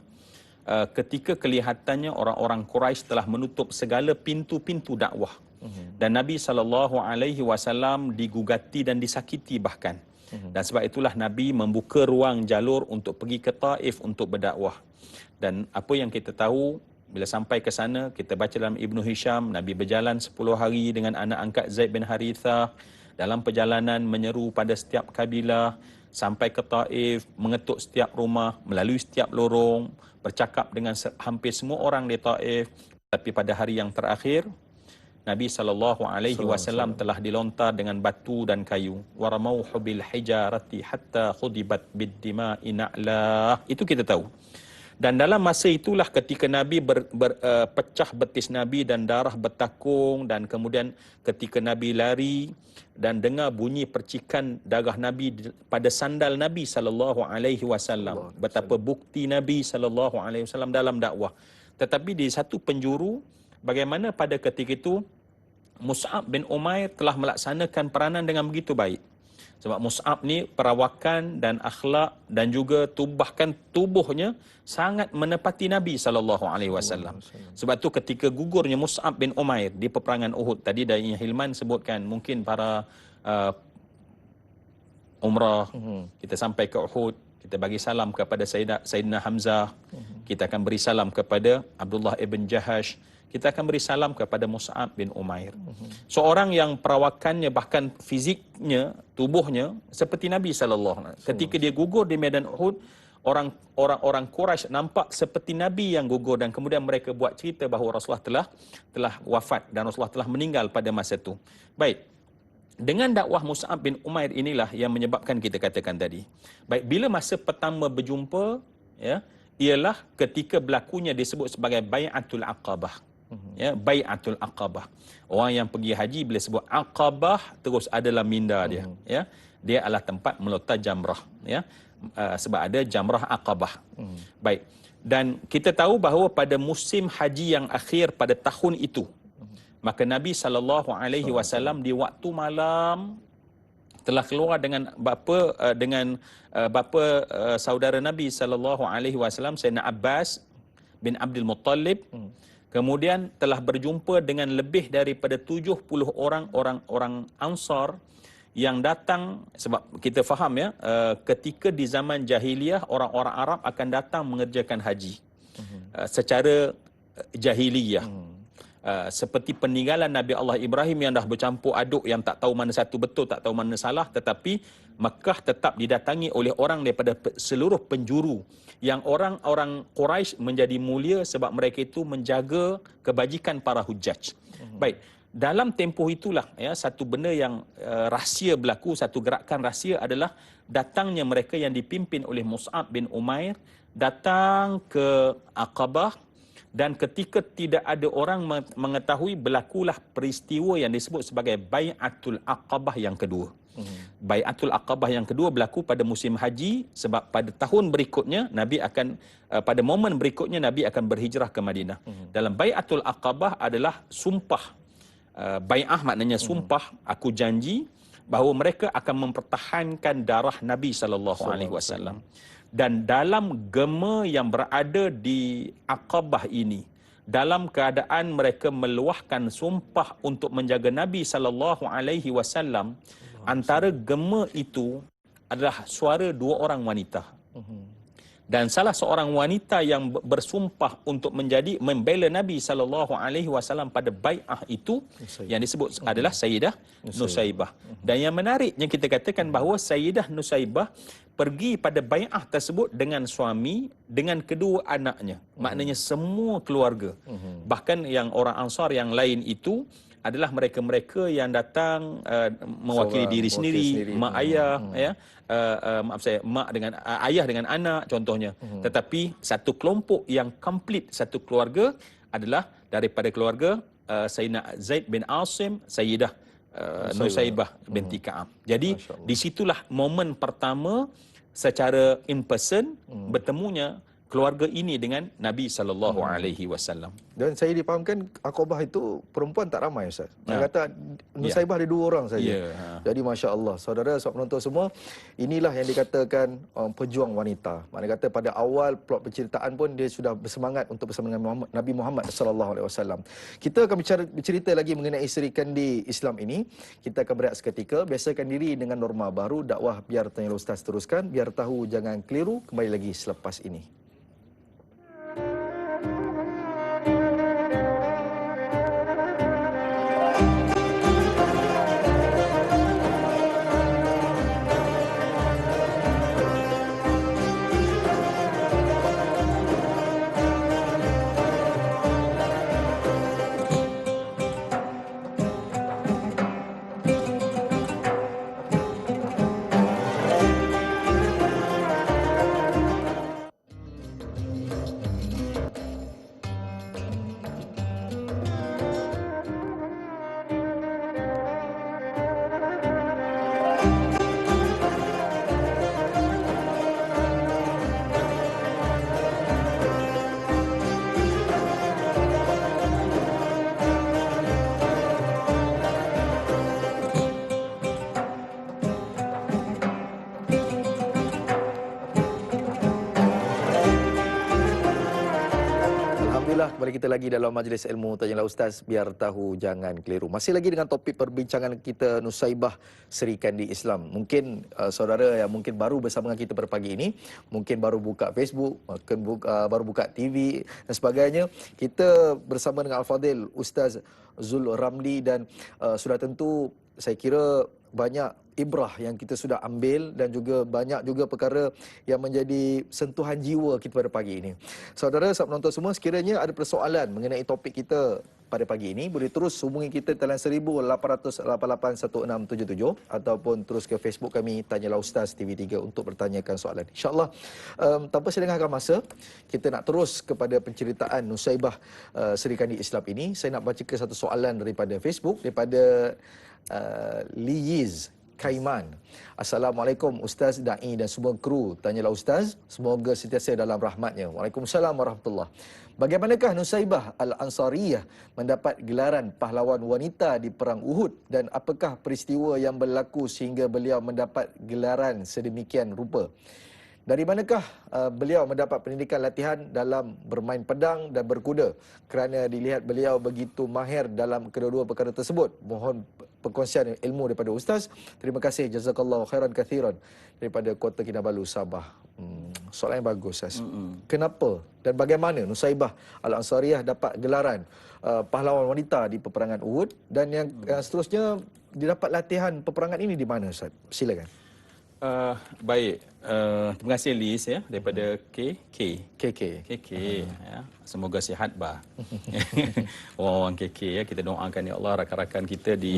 Ketika kelihatannya orang-orang Quraisy telah menutup segala pintu-pintu dakwah. Dan Nabi SAW digugati dan disakiti bahkan. Dan sebab itulah Nabi membuka ruang jalur untuk pergi ke Taif untuk berdakwah. Dan apa yang kita tahu, bila sampai ke sana, kita baca dalam Ibnu Hisham, Nabi berjalan 10 hari dengan anak angkat Zaid bin Harithah. Dalam perjalanan menyeru pada setiap kabilah, sampai ke Taif, mengetuk setiap rumah, melalui setiap lorong, bercakap dengan hampir semua orang di Taif. Tapi pada hari yang terakhir, Nabi SAW telah dilontar dengan batu dan kayu. Waramauhu bil hijarati hatta khudibat bid-dima'i na'la. Itu kita tahu. Dan dalam masa itulah ketika Nabi pecah betis Nabi dan darah bertakung, dan kemudian ketika Nabi lari dan dengar bunyi percikan darah Nabi pada sandal Nabi SAW. Betapa bukti Nabi SAW dalam dakwah. Tetapi di satu penjuru, bagaimana pada ketika itu Mus'ab bin Umair telah melaksanakan peranan dengan begitu baik. Sebab Mus'ab ni perawakan dan akhlak dan juga bahkan tubuhnya sangat menepati Nabi SAW. Sebab tu ketika gugurnya Mus'ab bin Umair di peperangan Uhud, tadi dari Hilman sebutkan, mungkin para umrah, kita sampai ke Uhud, kita bagi salam kepada Sayyidina Hamzah, kita akan beri salam kepada Abdullah ibn Jahash, kita akan beri salam kepada Mus'ab bin Umair. Seorang yang perawakannya bahkan fiziknya, tubuhnya seperti Nabi SAW. Ketika dia gugur di medan Uhud, orang Quraisy nampak seperti Nabi yang gugur, dan kemudian mereka buat cerita bahawa Rasulullah telah wafat dan Rasulullah telah meninggal pada masa itu. Baik. Dengan dakwah Mus'ab bin Umair inilah yang menyebabkan kita katakan tadi. Baik, bila masa pertama berjumpa ya, ialah ketika berlakunya disebut sebagai Bai'atul Aqabah. Ya, Bai'atul Aqabah. Orang yang pergi haji bila sebut Aqabah terus adalah minda dia, ya. Dia adalah tempat melontar jamrah, ya. Sebab ada jamrah Aqabah. Baik. Dan kita tahu bahawa pada musim haji yang akhir pada tahun itu, maka Nabi SAW di waktu malam telah keluar dengan bapa saudara Nabi SAW, Sayyidina Abbas bin Abdul Muttalib. Kemudian telah berjumpa dengan lebih daripada 70 orang Ansar yang datang, sebab kita faham ya, ketika di zaman jahiliyah orang-orang Arab akan datang mengerjakan haji secara jahiliyah. Seperti peninggalan Nabi Allah Ibrahim yang dah bercampur aduk, yang tak tahu mana satu betul, tak tahu mana salah, tetapi Mekah tetap didatangi oleh orang daripada seluruh penjuru, yang orang-orang Quraisy menjadi mulia sebab mereka itu menjaga kebajikan para hujjaj. Baik, dalam tempoh itulah ya satu benda yang rahsia berlaku, satu gerakan rahsia adalah datangnya mereka yang dipimpin oleh Mus'ab bin Umair datang ke Aqabah, dan ketika tidak ada orang mengetahui, berlakulah peristiwa yang disebut sebagai Bai'atul Aqabah yang kedua. Bai'atul Aqabah yang kedua berlaku pada musim haji, sebab pada tahun berikutnya Nabi akan pada momen berikutnya Nabi akan berhijrah ke Madinah. Dalam Bai'atul Aqabah adalah sumpah. Bai'ah maknanya sumpah, aku janji bahawa mereka akan mempertahankan darah Nabi SAW. Dan dalam gema yang berada di Aqabah ini, dalam keadaan mereka meluahkan sumpah untuk menjaga Nabi SAW, antara gema itu adalah suara dua orang wanita. Dan salah seorang wanita yang bersumpah untuk membela Nabi SAW pada bai'ah itu yang disebut adalah Sayyidah Nusaibah. Dan yang menariknya kita katakan bahawa Sayyidah Nusaibah pergi pada bai'ah tersebut dengan suami, dengan kedua anaknya. Maknanya semua keluarga. Bahkan yang orang Ansar yang lain itu adalah mereka-mereka yang datang mewakili diri sendiri, mak ayah, ya, maaf saya, mak dengan ayah dengan anak contohnya. Tetapi satu kelompok yang komplit, satu keluarga adalah daripada keluarga Sayyidina Zaid bin Asim, Sayyidah Nusaibah binti Ka'ab. Jadi disitulah momen pertama secara in person bertemunya keluarga ini dengan Nabi SAW. Dan saya dipahamkan Aqabah itu perempuan tak ramai, Ustaz. Saya kata Nusaibah ada 2 orang saja. Jadi Masya Allah, saudara penonton semua, inilah yang dikatakan pejuang wanita. Maknanya kata pada awal plot penceritaan pun dia sudah bersemangat untuk bersama dengan Nabi Muhammad SAW. Kita akan bercerita lagi mengenai Sri Kandi Islam ini. Kita akan berehat seketika, biasakan diri dengan norma baru. Dakwah biar tanya Ustaz teruskan, biar tahu jangan keliru. Kembali lagi selepas ini. Alhamdulillah, kembali kita lagi dalam majlis ilmu Tanyalah Ustaz, biar tahu jangan keliru. Masih lagi dengan topik perbincangan kita Nusaibah Sri Kandi Islam. Mungkin saudara yang mungkin baru bersama dengan kita pada pagi ini, mungkin baru buka Facebook, mungkin baru buka TV dan sebagainya. Kita bersama dengan Al-Fadhil Ustaz Zul Ramli dan sudah tentu saya kira banyak ibrah yang kita sudah ambil dan juga banyak juga perkara yang menjadi sentuhan jiwa kita pada pagi ini. Saudara, sahabat penonton semua, sekiranya ada persoalan mengenai topik kita pada pagi ini, boleh terus hubungi kita dalam 18881677 ataupun terus ke Facebook kami Tanyalah Ustaz TV3 untuk bertanyakan soalan. InsyaAllah, tanpa selengahkan masa, kita nak terus kepada penceritaan Nusaibah Sri Kandi Islam ini. Saya nak bacakan satu soalan daripada Facebook, daripada Liyiz Kaiman. Assalamualaikum Ustaz, Da'i dan semua kru Tanyalah Ustaz. Semoga sentiasa dalam rahmatnya. Waalaikumsalam warahmatullahi. Bagaimanakah Nusaibah Al-Ansariyah mendapat gelaran pahlawan wanita di Perang Uhud, dan apakah peristiwa yang berlaku sehingga beliau mendapat gelaran sedemikian rupa? Dari manakah beliau mendapat pendidikan latihan dalam bermain pedang dan berkuda? Kerana dilihat beliau begitu mahir dalam kedua-dua perkara tersebut. Mohon perkongsian ilmu daripada Ustaz. Terima kasih. Jazakallahu khairan kathiran. Daripada Kota Kinabalu, Sabah. Soalan yang bagus, Ustaz. Kenapa dan bagaimana Nusaibah Al-Ansariyah dapat gelaran pahlawan wanita di peperangan Uhud? Dan yang seterusnya, dia dapat latihan peperangan ini di mana, Ustaz? Silakan. Baik. Terima kasih Liz ya daripada KK. KK ya. Semoga sihat bah. Orang KK ya, kita doakan ya Allah rakan-rakan kita di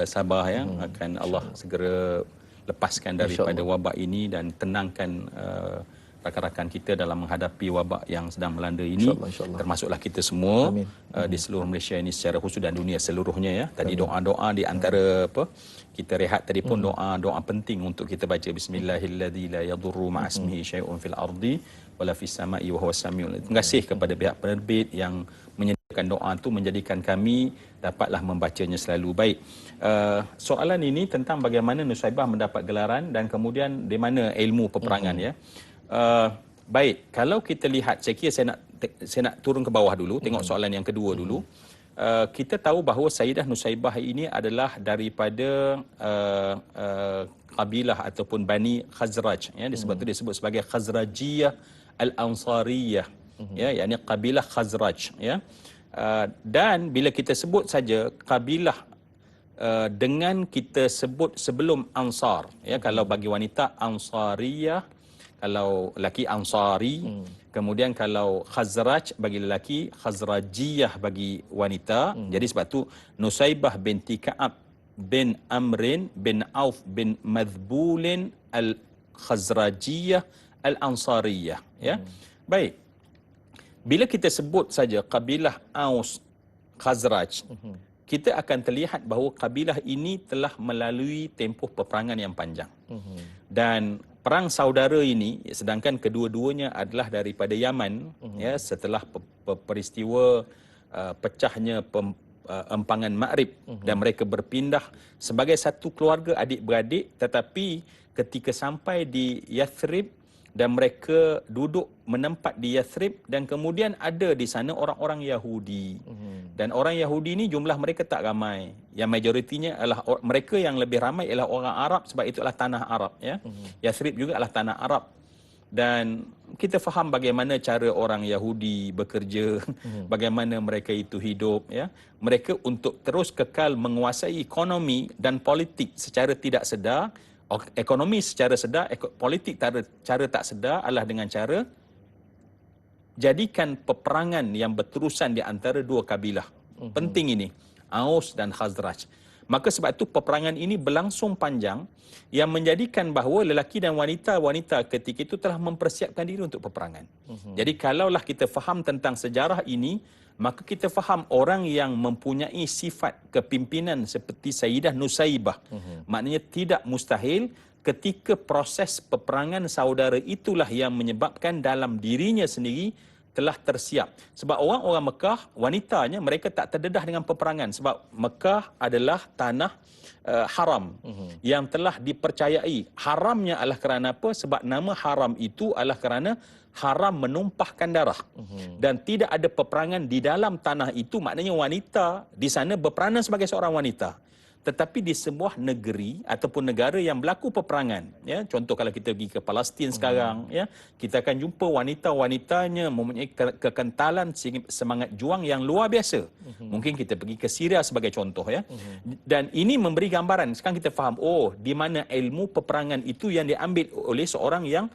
Sabah ya akan Allah segera lepaskan daripada wabak ini dan tenangkan rakan-rakan kita dalam menghadapi wabak yang sedang melanda ini, InsyaAllah. termasuklah kita semua. Amin. Di seluruh Malaysia ini secara khusus dan dunia seluruhnya ya. Tadi doa-doa di antara apa kita rehat tadi pun doa penting untuk kita baca bismillahilladzi la yadurru ma'asmihi syai'un fil ardi wala fis sama'i wa huwas samiul. Terima kasih kepada pihak penerbit yang menyediakan doa itu menjadikan kami dapatlah membacanya selalu. Baik. Soalan ini tentang bagaimana Nusaibah mendapat gelaran dan kemudian di mana ilmu peperangan ya. Baik, kalau kita lihat, saya kira saya nak turun ke bawah dulu, tengok soalan yang kedua dulu. Kita tahu bahawa Sayyidah Nusaibah ini adalah daripada kabilah ataupun Bani Khazraj ya, disebut sebagai Khazrajiyah Al-Ansariyah ya, yakni kabilah Khazraj ya. Dan bila kita sebut saja kabilah dengan kita sebut sebelum Ansar ya, kalau bagi wanita Ansariyah, kalau lelaki Ansari, kemudian kalau Khazraj bagi lelaki, Khazrajiyah bagi wanita. Jadi sebab tu Nusaibah binti Ka'ab bin Amrin bin Auf bin Madhbulin al-Khazrajiyah al-Ansariyah ya. Baik. Bila kita sebut saja kabilah Aus Khazraj, kita akan terlihat bahawa kabilah ini telah melalui tempoh peperangan yang panjang. Dan perang saudara ini, sedangkan kedua-duanya adalah daripada Yaman, ya, setelah peristiwa pecahnya empangan Ma'rib dan mereka berpindah sebagai satu keluarga adik-beradik, tetapi ketika sampai di Yathrib dan mereka duduk menempat di Yathrib dan kemudian ada di sana orang-orang Yahudi. Dan orang Yahudi ni jumlah mereka tak ramai. Yang majoritinya adalah mereka yang lebih ramai ialah orang Arab sebab itu adalah tanah Arab ya. Yathrib juga adalah tanah Arab. Dan kita faham bagaimana cara orang Yahudi bekerja, bagaimana mereka itu hidup ya. Mereka untuk terus kekal menguasai ekonomi dan politik secara tidak sedar. Ekonomi secara sedar, politik cara tak sedar adalah dengan cara jadikan peperangan yang berterusan di antara dua kabilah. Penting ini, Aus dan Khazraj. Maka sebab itu peperangan ini berlangsung panjang yang menjadikan bahawa lelaki dan wanita ketika itu telah mempersiapkan diri untuk peperangan. Jadi kalaulah kita faham tentang sejarah ini, maka kita faham orang yang mempunyai sifat kepimpinan seperti Sayyidah Nusaibah. Maknanya tidak mustahil ketika proses peperangan saudara itulah yang menyebabkan dalam dirinya sendiri telah tersiap. Sebab orang-orang Mekah, wanitanya mereka tak terdedah dengan peperangan. Sebab Mekah adalah tanah haram yang telah dipercayai. Haramnya adalah kerana apa? Sebab nama haram itu adalah kerana haram menumpahkan darah. Dan tidak ada peperangan di dalam tanah itu, maknanya wanita di sana berperanan sebagai seorang wanita. Tetapi di sebuah negeri ataupun negara yang berlaku peperangan, ya, contoh kalau kita pergi ke Palestin sekarang, ya, kita akan jumpa wanita-wanitanya mempunyai kekentalan semangat juang yang luar biasa. Mungkin kita pergi ke Syria sebagai contoh, ya. Dan ini memberi gambaran. Sekarang kita faham, oh, di mana ilmu peperangan itu yang diambil oleh seorang yang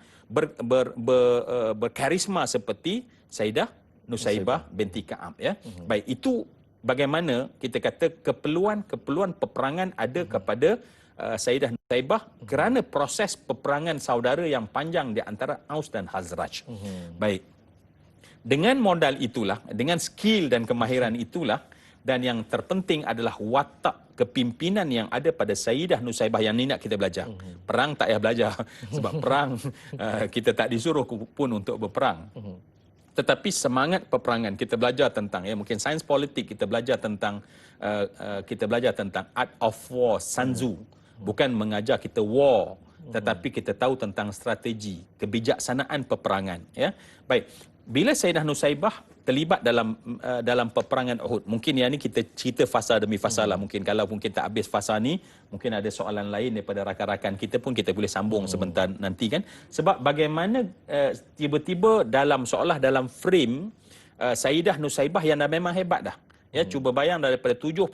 berkarisma seperti Sayyidah Nusaibah binti Ka'ab, ya. Baik, itu bagaimana kita kata keperluan peperangan ada kepada Sayyidah Nusaibah kerana proses peperangan saudara yang panjang di antara Aus dan Khazraj. Baik. Dengan modal itulah, dengan skill dan kemahiran itulah, dan yang terpenting adalah watak kepimpinan yang ada pada Sayyidah Nusaibah yang ni nak kita belajar. Perang tak payah belajar sebab perang kita tak disuruh pun untuk berperang. Tetapi semangat peperangan kita belajar tentang, ya, mungkin sains politik kita belajar tentang art of war, Sun Tzu. Bukan mengajar kita war, tetapi kita tahu tentang strategi, kebijaksanaan peperangan, ya. Baik, bila Sayyidah Nusaibah terlibat dalam peperangan Uhud, mungkin yang ni kita cerita fasa demi fasa lah. Mungkin kalau mungkin tak habis fasa ni, mungkin ada soalan lain daripada rakan-rakan kita pun kita boleh sambung sebentar nanti, kan. Sebab bagaimana tiba-tiba dalam seolah dalam frame Sayyidah Nusaibah yang dah memang hebat dah. Ya, cuba bayang daripada 75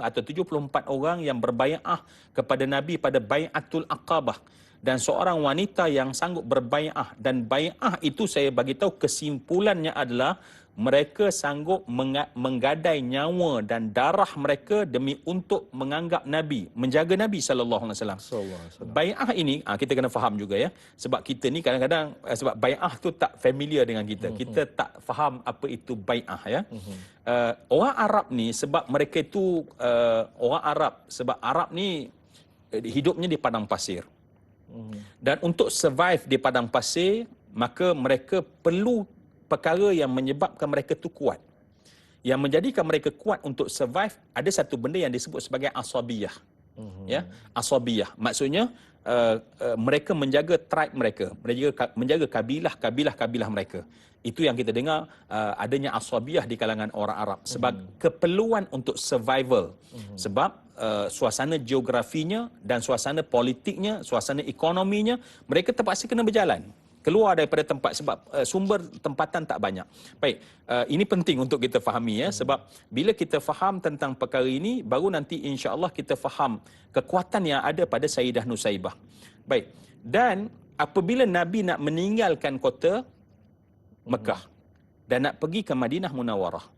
atau 74 orang yang berbai'ah kepada Nabi pada Bai'atul Aqabah. dan seorang wanita yang sanggup berbai'ah, dan bai'ah itu saya bagi tahu kesimpulannya adalah mereka sanggup menggadai nyawa dan darah mereka demi untuk menganggap Nabi, menjaga Nabi sallallahu alaihi wasallam. Bai'ah ini kita kena faham juga ya. Sebab kita ni kadang-kadang sebab bai'ah tu tak familiar dengan kita. Kita tak faham apa itu bai'ah ya. Orang Arab ni sebab mereka itu orang Arab, sebab Arab ni hidupnya di padang pasir. Dan untuk survive di padang pasir, maka mereka perlu perkara yang menyebabkan mereka tu kuat. Yang menjadikan mereka kuat untuk survive, ada satu benda yang disebut sebagai asabiyah. Ya, asabiyah. Maksudnya mereka menjaga tribe mereka, menjaga kabilah mereka. Itu yang kita dengar adanya asabiyah di kalangan orang Arab sebab keperluan untuk survival. Sebab suasana geografinya dan suasana politiknya, suasana ekonominya, mereka terpaksa kena berjalan keluar daripada tempat sebab sumber tempatan tak banyak. Baik, ini penting untuk kita fahami ya, sebab bila kita faham tentang perkara ini, baru nanti insya-Allah kita faham kekuatan yang ada pada Sayyidah Nusaibah. Baik, dan apabila Nabi nak meninggalkan kota Mekah dan nak pergi ke Madinah Munawwarah,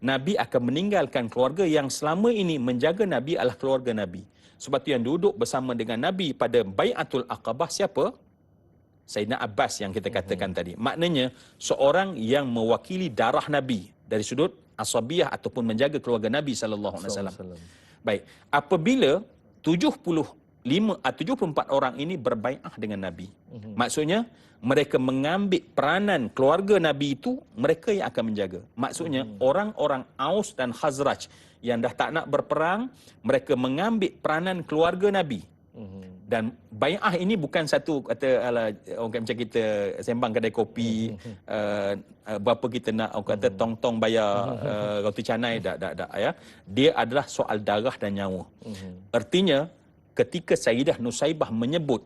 Nabi akan meninggalkan keluarga yang selama ini menjaga Nabi adalah keluarga Nabi. Sebab itu yang duduk bersama dengan Nabi pada Bai'atul Aqabah siapa? Sayyidina Abbas yang kita katakan tadi. Maknanya seorang yang mewakili darah Nabi dari sudut asabiyah ataupun menjaga keluarga Nabi sallallahu alaihi wasallam. Baik, apabila 74 orang ini berbai'ah dengan Nabi. Maksudnya mereka mengambil peranan keluarga Nabi itu, mereka yang akan menjaga. Maksudnya orang-orang Aus dan Khazraj yang dah tak nak berperang, mereka mengambil peranan keluarga Nabi. Dan bai'ah ini bukan satu kata orang macam kita sembang kedai kopi, berapa kita nak orang kata tong-tong bayar roti canai, tak ya. Dia adalah soal darah dan nyawa. Artinya ketika Sayyidah Nusaibah menyebut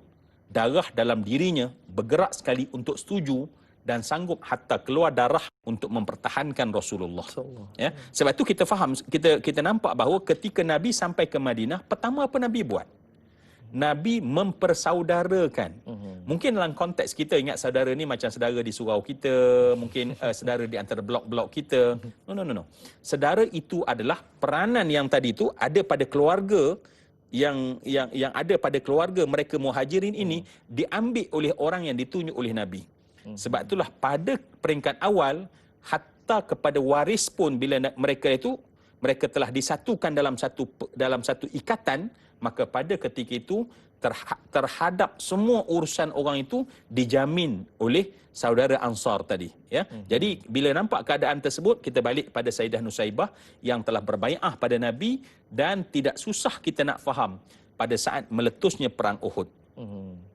darah dalam dirinya bergerak sekali untuk setuju dan sanggup hatta keluar darah untuk mempertahankan Rasulullah. Ya, sebab itu kita faham, kita nampak bahawa ketika Nabi sampai ke Madinah, pertama apa Nabi buat? Nabi mempersaudarakan. Mungkin dalam konteks kita ingat saudara ni macam saudara di surau kita, mungkin saudara di antara blok-blok kita. No. Saudara itu adalah peranan yang tadi itu ada pada keluarga yang ada pada keluarga mereka Muhajirin ini diambil oleh orang yang ditunjuk oleh Nabi. Sebab itulah pada peringkat awal hatta kepada waris pun bila mereka telah disatukan dalam satu ikatan, maka pada ketika itu terhadap semua urusan orang itu dijamin oleh saudara Ansar tadi ya. Jadi bila nampak keadaan tersebut, kita balik pada Sayyidah Nusaibah yang telah berbai'ah pada Nabi, dan tidak susah kita nak faham pada saat meletusnya perang Uhud.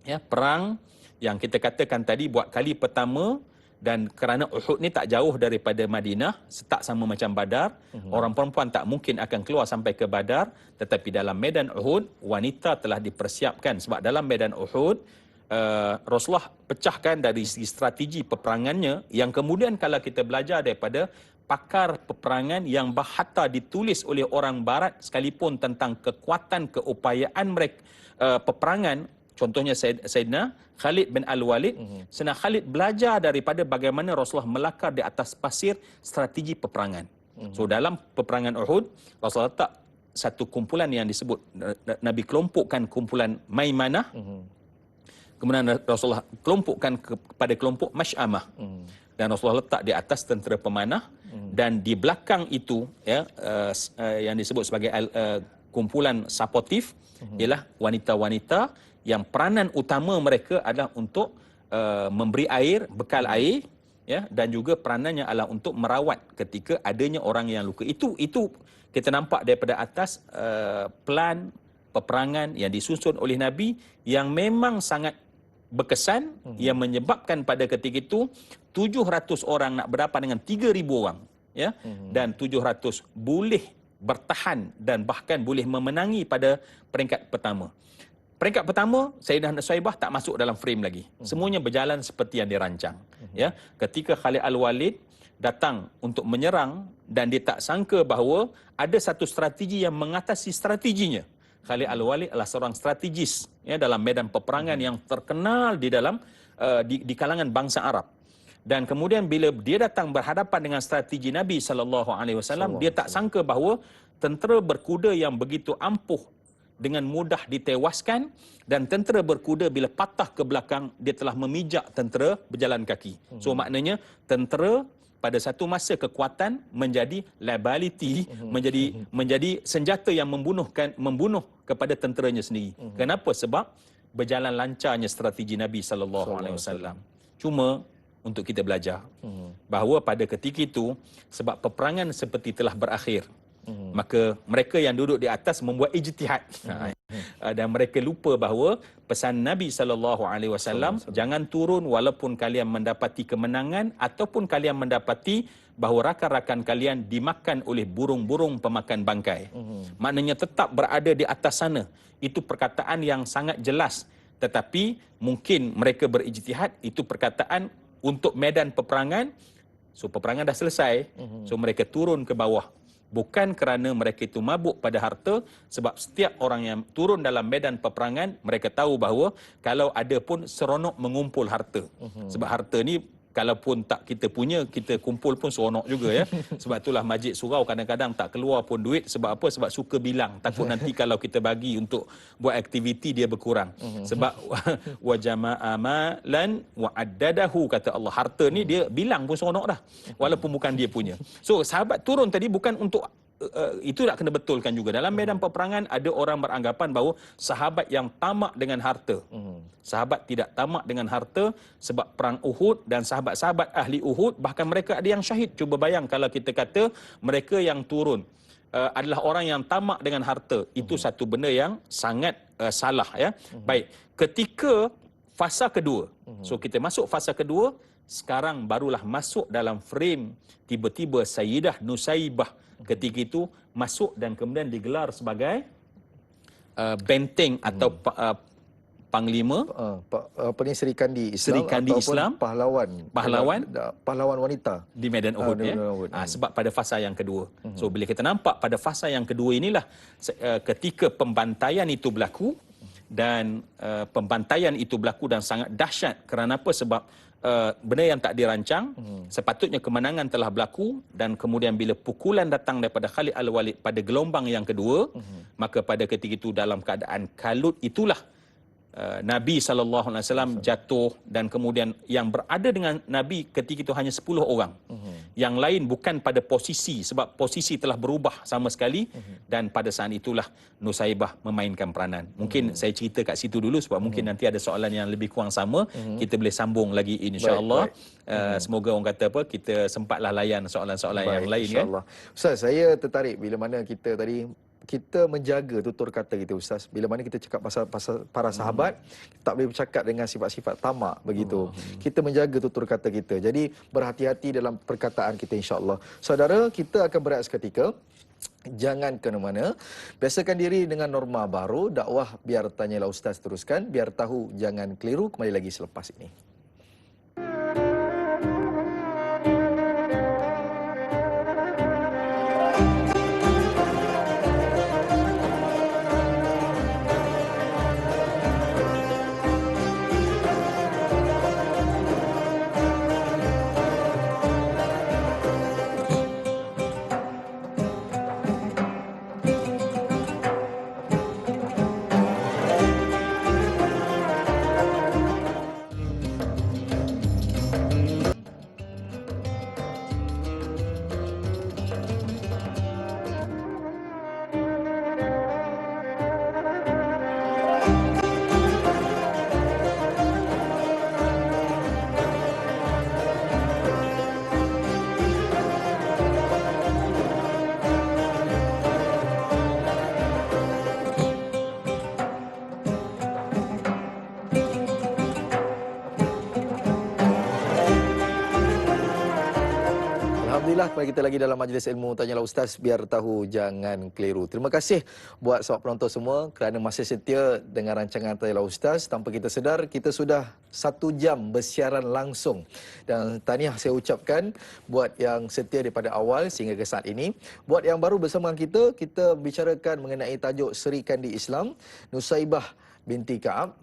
Ya, perang yang kita katakan tadi buat kali pertama. Dan kerana Uhud ni tak jauh daripada Madinah, tak sama macam Badar, orang perempuan tak mungkin akan keluar sampai ke Badar, tetapi dalam medan Uhud wanita telah dipersiapkan. Sebab dalam medan Uhud Rasulullah pecahkan dari segi strategi peperangannya, yang kemudian kalau kita belajar daripada pakar peperangan yang hatta ditulis oleh orang barat sekalipun tentang kekuatan keupayaan mereka peperangan. Contohnya Sayyidina Khalid bin Al-Walid. Sayyidina Khalid belajar daripada bagaimana Rasulullah melakar di atas pasir strategi peperangan. So dalam peperangan Uhud, Rasulullah letak satu kumpulan yang disebut, Nabi kelompokkan kumpulan Maimanah. Kemudian Rasulullah kelompokkan kepada kelompok Masy'amah. Dan Rasulullah letak di atas tentera pemanah. Dan di belakang itu ya, yang disebut sebagai kumpulan supportif ialah wanita-wanita yang peranan utama mereka adalah untuk memberi air, bekal air, ya, dan juga peranannya adalah untuk merawat ketika adanya orang yang luka. Itu kita nampak daripada atas plan peperangan yang disusun oleh Nabi yang memang sangat berkesan, yang menyebabkan pada ketika itu 700 orang nak berhadapan dengan 3,000 orang, ya, dan 700 boleh bertahan dan bahkan boleh memenangi pada peringkat pertama. Peringkat pertama, Sayyidah Nusaibah tak masuk dalam frame lagi. Semuanya berjalan seperti yang dirancang. Ya, ketika Khalid Al-Walid datang untuk menyerang dan dia tak sangka bahawa ada satu strategi yang mengatasi strateginya. Khalid Al-Walid adalah seorang strategis ya dalam medan peperangan yang terkenal di dalam di kalangan bangsa Arab. Dan kemudian bila dia datang berhadapan dengan strategi Nabi SAW, dia tak sangka bahawa tentera berkuda yang begitu ampuh dengan mudah ditewaskan, dan tentera berkuda bila patah ke belakang, dia telah memijak tentera berjalan kaki. So maknanya tentera pada satu masa kekuatan menjadi liability, menjadi senjata yang membunuh kepada tenteranya sendiri. Kenapa? Sebab berjalan lancarnya strategi Nabi SAW. Cuma untuk kita belajar bahawa pada ketika itu, sebab peperangan seperti telah berakhir, maka mereka yang duduk di atas membuat ijtihad. Dan mereka lupa bahawa pesan Nabi SAW, jangan turun walaupun kalian mendapati kemenangan ataupun kalian mendapati bahawa rakan-rakan kalian dimakan oleh burung-burung pemakan bangkai. Maknanya tetap berada di atas sana. Itu perkataan yang sangat jelas. Tetapi mungkin mereka berijtihad, itu perkataan untuk medan peperangan. So peperangan dah selesai, so mereka turun ke bawah. Bukan kerana mereka itu mabuk pada harta, sebab setiap orang yang turun dalam medan peperangan, mereka tahu bahawa kalau ada pun seronok mengumpul harta. Sebab harta ni kalaupun tak kita punya, kita kumpul pun seronok juga ya. Sebab itulah Majid Surau kadang-kadang tak keluar pun duit. Sebab apa? Sebab suka bilang. Takut nanti kalau kita bagi untuk buat aktiviti dia berkurang. Sebab wa jama'a malan wa addadahu, kata Allah. Harta ni dia bilang pun seronok dah. Walaupun bukan dia punya. So sahabat turun tadi bukan untuk itu nak kena betulkan juga. Dalam medan peperangan ada orang beranggapan bahawa sahabat yang tamak dengan harta. Sahabat tidak tamak dengan harta sebab perang Uhud, dan sahabat-sahabat ahli Uhud bahkan mereka ada yang syahid. Cuba bayang kalau kita kata mereka yang turun adalah orang yang tamak dengan harta. Itu satu benda yang sangat salah ya. Baik, ketika fasa kedua. So kita masuk fasa kedua, sekarang barulah masuk dalam frame tiba-tiba Sayyidah Nusaibah ketika itu masuk dan kemudian digelar sebagai benteng atau panglima Serikandi Islam, Serikandi ataupun Islam, pahlawan wanita di medan Uhud ya. Sebab pada fasa yang kedua. So bila kita nampak pada fasa yang kedua inilah ketika pembantaian itu berlaku, dan pembantaian itu berlaku dan sangat dahsyat. Kerana apa? Sebab benda yang tak dirancang, sepatutnya kemenangan telah berlaku, dan kemudian bila pukulan datang daripada Khalid Al-Walid pada gelombang yang kedua, maka pada ketika itu dalam keadaan kalut itulah Nabi SAW jatuh, dan kemudian yang berada dengan Nabi ketika itu hanya 10 orang. Yang lain bukan pada posisi, sebab posisi telah berubah sama sekali, dan pada saat itulah Nusaibah memainkan peranan. Mungkin saya cerita kat situ dulu sebab mungkin nanti ada soalan yang lebih kurang sama, kita boleh sambung lagi insya-Allah. Semoga orang kata apa, kita sempatlah layan soalan-soalan yang lain kan. Ustaz, saya tertarik bila mana kita menjaga tutur kata kita, Ustaz. Bila mana kita cakap pasal para sahabat, tak boleh bercakap dengan sifat-sifat tamak begitu. Kita menjaga tutur kata kita. Jadi berhati-hati dalam perkataan kita, insya-Allah. Saudara, kita akan berehat seketika. Jangan ke mana-mana. Biasakan diri dengan norma baru. Dakwah biar tanyalah Ustaz teruskan. Biar tahu jangan keliru. Kembali lagi selepas ini. Alhamdulillah, kita lagi dalam majlis ilmu Tanyalah Ustaz, biar tahu jangan keliru. Terima kasih buat sahabat penonton semua kerana masih setia dengan rancangan Tanyalah Ustaz. Tanpa kita sedar, kita sudah 1 jam bersiaran langsung. Dan tahniah saya ucapkan buat yang setia daripada awal sehingga ke saat ini. Buat yang baru bersama kita, kita bicarakan mengenai tajuk Seri Kandi Islam, Nusaibah binti Ka'ab.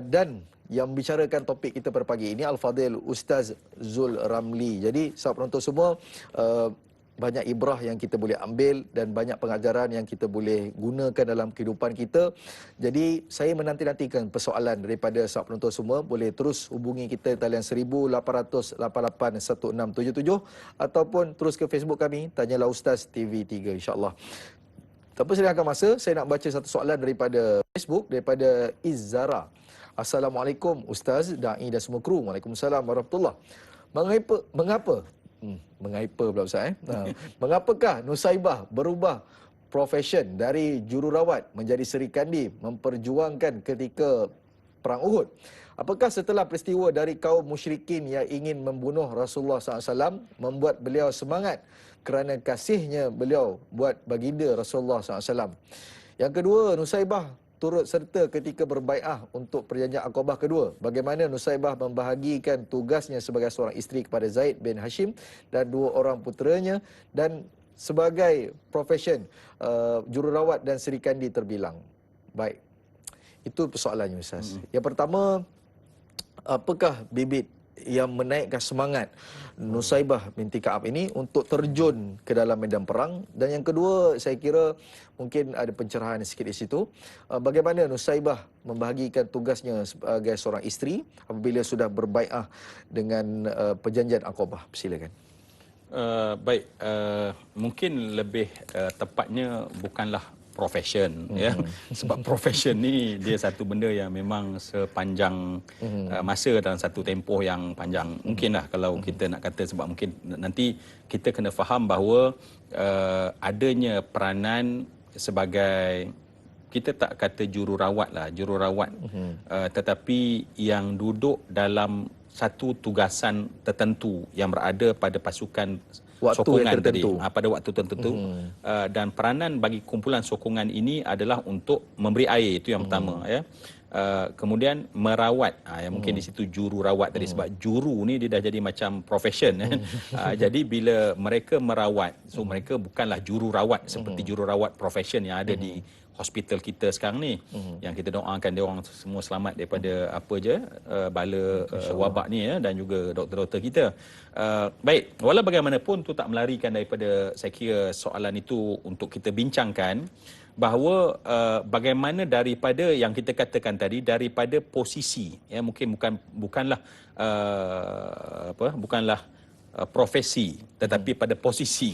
Dan yang bicarakan topik kita pada pagi ini Al-Fadhil Ustaz Zul Ramli. Jadi sahabat penonton semua, banyak ibrah yang kita boleh ambil dan banyak pengajaran yang kita boleh gunakan dalam kehidupan kita. Jadi saya menanti-nantikan persoalan daripada sahabat penonton semua. Boleh terus hubungi kita talian 1800881677 ataupun terus ke Facebook kami Tanyalah Ustaz TV3, insya-Allah. Tanpa selangkah masa, saya nak baca satu soalan daripada Facebook daripada Izzara. Assalamualaikum Ustaz, Da'i dan semua kru. Waalaikumsalam warahmatullahi. Mengapa pula Ustaz mengapakah Nusaibah berubah profession dari jururawat menjadi Seri Kandi memperjuangkan ketika perang Uhud? Apakah setelah peristiwa dari kaum musyrikin yang ingin membunuh Rasulullah SAW membuat beliau semangat kerana kasihnya beliau buat baginda Rasulullah SAW? Yang kedua, Nusaibah turut serta ketika berbai'ah untuk perjanjian Aqabah kedua. Bagaimana Nusaibah membahagikan tugasnya sebagai seorang isteri kepada Zaid bin Hashim dan 2 orang puteranya, dan sebagai profession jururawat dan Seri Kandi terbilang. Baik, itu persoalannya Ustaz. Yang pertama, apakah bibit yang menaikkan semangat Nusaibah binti Ka'ab ini untuk terjun ke dalam medan perang? Dan yang kedua, saya kira mungkin ada pencerahan sikit di situ. Bagaimana Nusaibah membahagikan tugasnya sebagai seorang isteri apabila sudah berbai'ah dengan perjanjian Aqabah? Silakan. Baik, mungkin lebih tepatnya bukanlah profession, ya, sebab profession ni dia satu benda yang memang sepanjang masa dalam satu tempoh yang panjang. Mungkinlah kalau kita nak kata, sebab mungkin nanti kita kena faham bahawa adanya peranan sebagai, kita tak kata jururawat lah, jururawat, tetapi yang duduk dalam satu tugasan tertentu yang berada pada pasukan Waktu sokongan tadi, tertentu. pada waktu tertentu, dan peranan bagi kumpulan sokongan ini adalah untuk memberi air, itu yang pertama, ya. Kemudian merawat, yang mungkin di situ jururawat tadi, sebab juru ni dia dah jadi macam profession, jadi bila mereka merawat, so mereka bukanlah jururawat seperti jururawat profession yang ada di hospital kita sekarang ni, yang kita doakan dia orang semua selamat daripada apa je bala wabak ni, ya, dan juga doktor-doktor kita. Baik, walau bagaimanapun tu tak melarikan daripada, saya kira, soalan itu untuk kita bincangkan, bahawa bagaimana daripada yang kita katakan tadi, daripada posisi, ya, mungkin bukanlah profesi, tetapi pada posisi,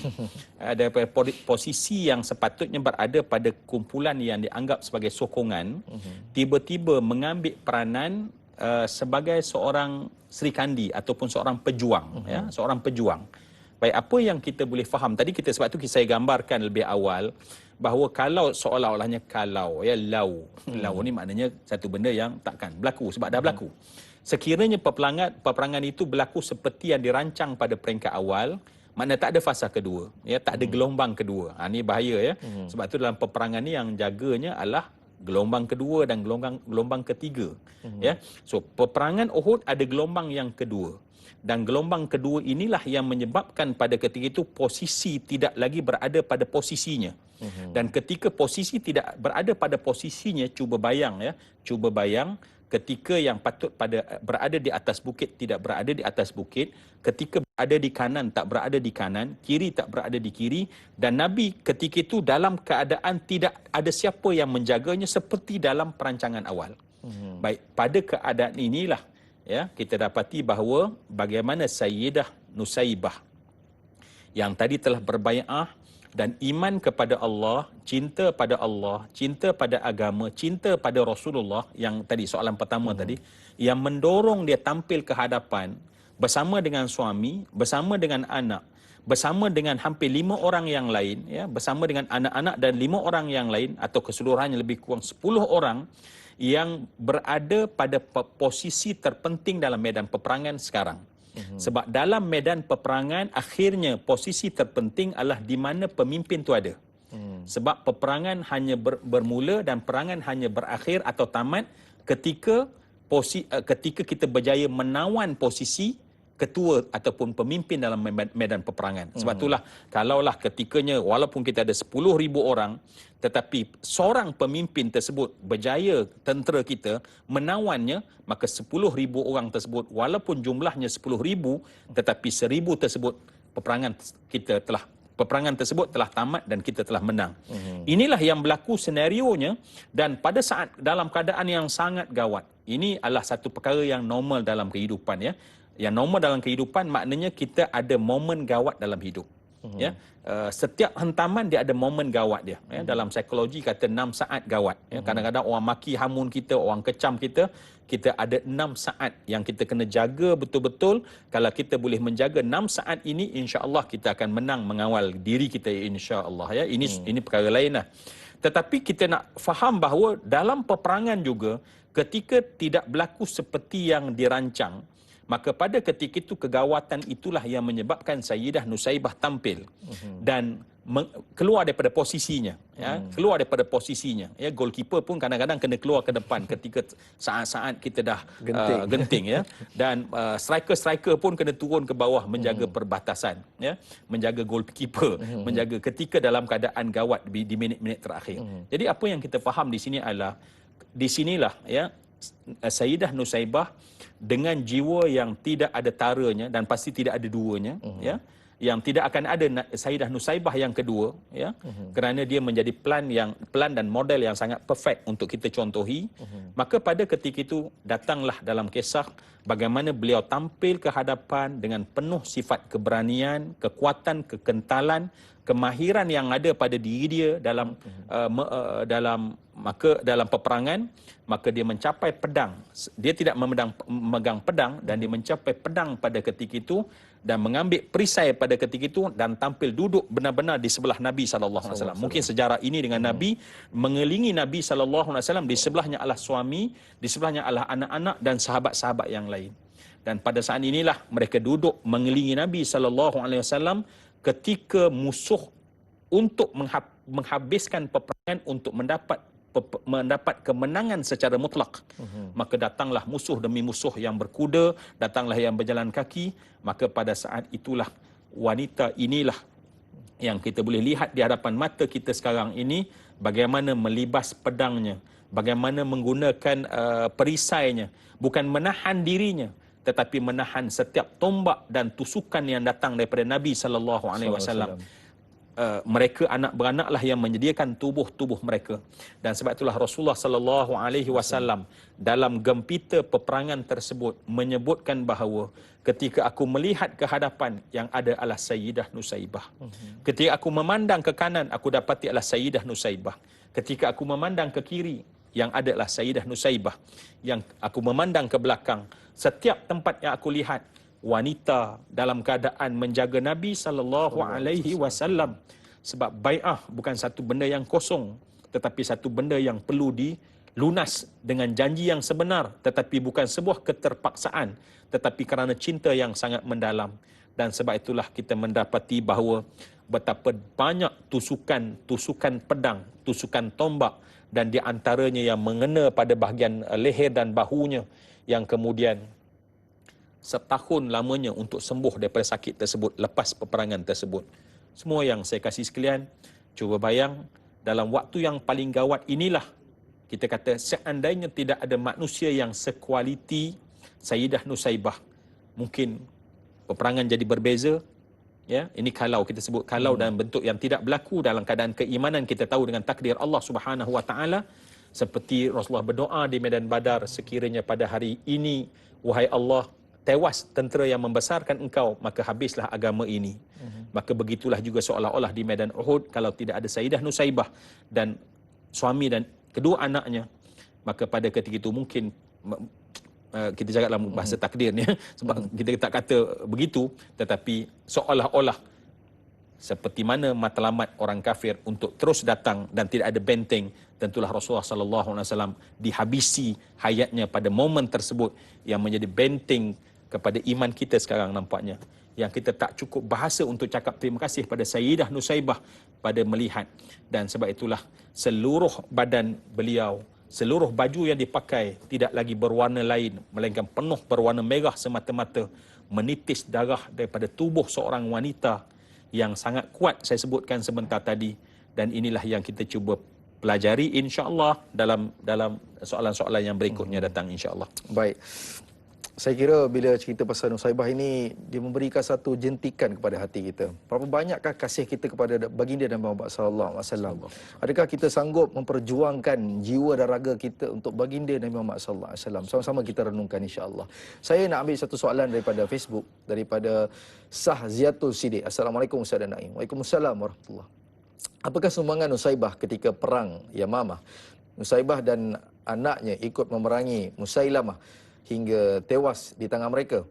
daripada posisi yang sepatutnya berada pada kumpulan yang dianggap sebagai sokongan, tiba-tiba mengambil peranan sebagai seorang Seri Kandi ataupun seorang pejuang, ya, seorang pejuang. Baik, apa yang kita boleh faham tadi, sebab tu saya gambarkan lebih awal bahawa kalau seolah-olahnya lau ni maknanya satu benda yang takkan berlaku sebab dah berlaku. Sekiranya peperangan itu berlaku seperti yang dirancang pada peringkat awal, maknanya tak ada fasa kedua, ya, tak ada gelombang kedua. Ini bahaya, ya. Sebab tu dalam peperangan ni yang jaganya adalah gelombang kedua dan gelombang ketiga, ya. So peperangan Uhud ada gelombang yang kedua, dan gelombang kedua inilah yang menyebabkan pada ketika itu posisi tidak lagi berada pada posisinya. Dan ketika posisi tidak berada pada posisinya, cuba bayang ketika yang patut berada di atas bukit tidak berada di atas bukit, ketika berada di kanan tak berada di kanan, kiri tak berada di kiri, dan Nabi ketika itu dalam keadaan tidak ada siapa yang menjaganya seperti dalam perancangan awal. Baik, pada keadaan inilah, ya, kita dapati bahawa bagaimana Sayyidah Nusaibah yang tadi telah berbai'ah dan iman kepada Allah, cinta pada Allah, cinta pada agama, cinta pada Rasulullah, yang tadi soalan pertama tadi, yang mendorong dia tampil ke hadapan bersama dengan suami, bersama dengan anak, bersama dengan hampir 5 orang yang lain, ya, bersama dengan anak-anak dan 5 orang yang lain, atau keseluruhannya lebih kurang 10 orang yang berada pada posisi terpenting dalam medan peperangan sekarang. Sebab dalam medan peperangan akhirnya posisi terpenting adalah di mana pemimpin tu ada. Sebab peperangan hanya bermula dan perangan hanya berakhir atau tamat ketika ketika kita berjaya menawan posisi ketua ataupun pemimpin dalam medan peperangan. Sebab itulah kalaulah ketikanya walaupun kita ada 10,000 orang tetapi seorang pemimpin tersebut berjaya tentera kita menawannya, maka 10,000 orang tersebut walaupun jumlahnya 10,000 tetapi 1,000 tersebut peperangan tersebut telah tamat dan kita telah menang. Inilah yang berlaku senarionya, dan pada saat dalam keadaan yang sangat gawat. Ini adalah satu perkara yang normal dalam kehidupan, ya. Yang normal dalam kehidupan maknanya kita ada momen gawat dalam hidup. Ya, setiap hentaman dia ada momen gawat dia. Ya, dalam psikologi kata 6 saat gawat. Ya, kadang-kadang orang maki hamun kita, orang kecam kita, kita ada 6 saat yang kita kena jaga betul-betul. Kalau kita boleh menjaga 6 saat ini, insya-Allah kita akan menang mengawal diri kita, insya-Allah, ya. Ini perkara lain lah. Tetapi kita nak faham bahawa dalam peperangan juga ketika tidak berlaku seperti yang dirancang, maka pada ketika itu kegawatan itulah yang menyebabkan Sayyidah Nusaibah tampil dan keluar daripada posisinya, ya, keluar daripada posisinya, ya. Goalkeeper pun kadang-kadang kena keluar ke depan ketika saat-saat kita dah genting, ya. Dan striker pun kena turun ke bawah menjaga perbatasan, ya, menjaga goalkeeper, menjaga ketika dalam keadaan gawat di minit-minit terakhir. Jadi apa yang kita faham di sini adalah di sinilah, ya, Sayyidah Nusaibah dengan jiwa yang tidak ada taranya dan pasti tidak ada duanya, ya, yang tidak akan ada Sayyidah Nusaibah yang kedua, ya, kerana dia menjadi plan dan model yang sangat perfect untuk kita contohi. Maka pada ketika itu datanglah dalam kisah bagaimana beliau tampil ke hadapan dengan penuh sifat keberanian, kekuatan, kekentalan, kemahiran yang ada pada diri dia dalam peperangan. Maka dia mencapai pedang. Dia tidak memegang pedang dan dia mencapai pedang pada ketika itu dan mengambil perisai pada ketika itu dan tampil duduk benar-benar di sebelah Nabi SAW. Mungkin sejarah ini dengan Nabi, mengelilingi Nabi SAW, di sebelahnya adalah suami, di sebelahnya adalah anak-anak dan sahabat-sahabat yang lain. Dan pada saat inilah mereka duduk mengelilingi Nabi SAW ketika musuh untuk menghabiskan peperangan untuk mendapat kemenangan secara mutlak. Maka datanglah musuh demi musuh yang berkuda, datanglah yang berjalan kaki. Maka pada saat itulah wanita inilah yang kita boleh lihat di hadapan mata kita sekarang ini, bagaimana melibas pedangnya, bagaimana menggunakan perisainya, bukan menahan dirinya tetapi menahan setiap tombak dan tusukan yang datang daripada Nabi SAW. Mereka anak beranaklah yang menyediakan tubuh mereka, dan sebab itulah Rasulullah SAW dalam gempita peperangan tersebut menyebutkan bahawa ketika aku melihat ke hadapan yang ada adalah Sayyidah Nusaibah, ketika aku memandang ke kanan aku dapati adalah Sayyidah Nusaibah, ketika aku memandang ke kiri yang ada adalah Sayyidah Nusaibah, yang aku memandang ke belakang, setiap tempat yang aku lihat wanita dalam keadaan menjaga Nabi SAW. Sebab bai'ah bukan satu benda yang kosong, tetapi satu benda yang perlu dilunas dengan janji yang sebenar, tetapi bukan sebuah keterpaksaan, tetapi kerana cinta yang sangat mendalam. Dan sebab itulah kita mendapati bahawa betapa banyak tusukan pedang, tusukan tombak, dan di antaranya yang mengena pada bahagian leher dan bahunya, yang kemudian setahun lamanya untuk sembuh daripada sakit tersebut lepas peperangan tersebut. Semua yang saya kasih sekalian, cuba bayang dalam waktu yang paling gawat inilah kita kata seandainya tidak ada manusia yang sekualiti Sayyidah Nusaibah, mungkin peperangan jadi berbeza, ya. Ini kalau kita sebut kalau dalam bentuk yang tidak berlaku dalam keadaan keimanan, kita tahu dengan takdir Allah Subhanahu Wa Taala, seperti Rasulullah berdoa di medan Badar, sekiranya pada hari ini wahai Allah tewas tentera yang membesarkan engkau, maka habislah agama ini. Maka begitulah juga seolah-olah di medan Uhud, kalau tidak ada Sayyidah Nusaibah dan suami dan kedua anaknya, maka pada ketika itu mungkin kita cakap dalam bahasa takdir ni, sebab kita tak kata begitu, tetapi seolah-olah seperti mana matlamat orang kafir untuk terus datang dan tidak ada benteng, tentulah Rasulullah SAW dihabisi hayatnya pada momen tersebut yang menjadi benteng kepada iman kita sekarang nampaknya, yang kita tak cukup bahasa untuk cakap terima kasih pada Sayyidah Nusaibah pada melihat. Dan sebab itulah seluruh badan beliau, seluruh baju yang dipakai tidak lagi berwarna lain melainkan penuh berwarna merah semata-mata, menitis darah daripada tubuh seorang wanita yang sangat kuat saya sebutkan sebentar tadi. Dan inilah yang kita cuba pelajari insya-Allah dalam soalan-soalan yang berikutnya datang insya-Allah. Baik. Saya kira bila cerita pasal Nusaibah ini, dia memberikan satu jentikan kepada hati kita. Berapa banyakkah kasih kita kepada baginda Nabi Muhammad sallallahu alaihi wasallam? Adakah kita sanggup memperjuangkan jiwa dan raga kita untuk baginda Nabi Muhammad sallallahu alaihi wasallam? Sama-sama kita renungkan insya-Allah. Saya nak ambil satu soalan daripada Facebook, daripada Sah Ziatul Sidik. Assalamualaikum Ustaz dan Naim. Waalaikumsalam warahmatullahi. Apakah sumbangan Nusaibah ketika perang Yamamah? Nusaibah dan anaknya ikut memerangi Musailamah hingga tewas di tangan mereka.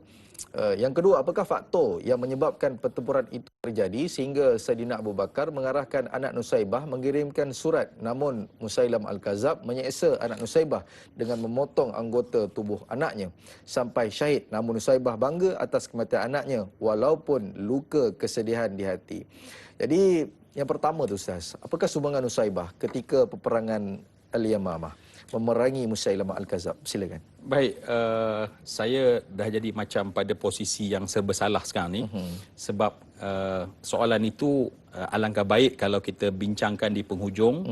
Yang kedua, apakah faktor yang menyebabkan pertempuran itu terjadi sehingga Saidina Abu Bakar mengarahkan anak Nusaibah mengirimkan surat, namun Musailam Al-Kazab menyeksa anak Nusaibah dengan memotong anggota tubuh anaknya sampai syahid, namun Nusaibah bangga atas kematian anaknya walaupun luka kesedihan di hati. Jadi yang pertama tu Ustaz, apakah sumbangan Nusaibah ketika peperangan Al-Yamamah memerangi Musailamah Al-Kazab? Silakan. Baik, saya dah jadi macam pada posisi yang serba salah sekarang ni. Sebab soalan itu alangkah baik kalau kita bincangkan di penghujung.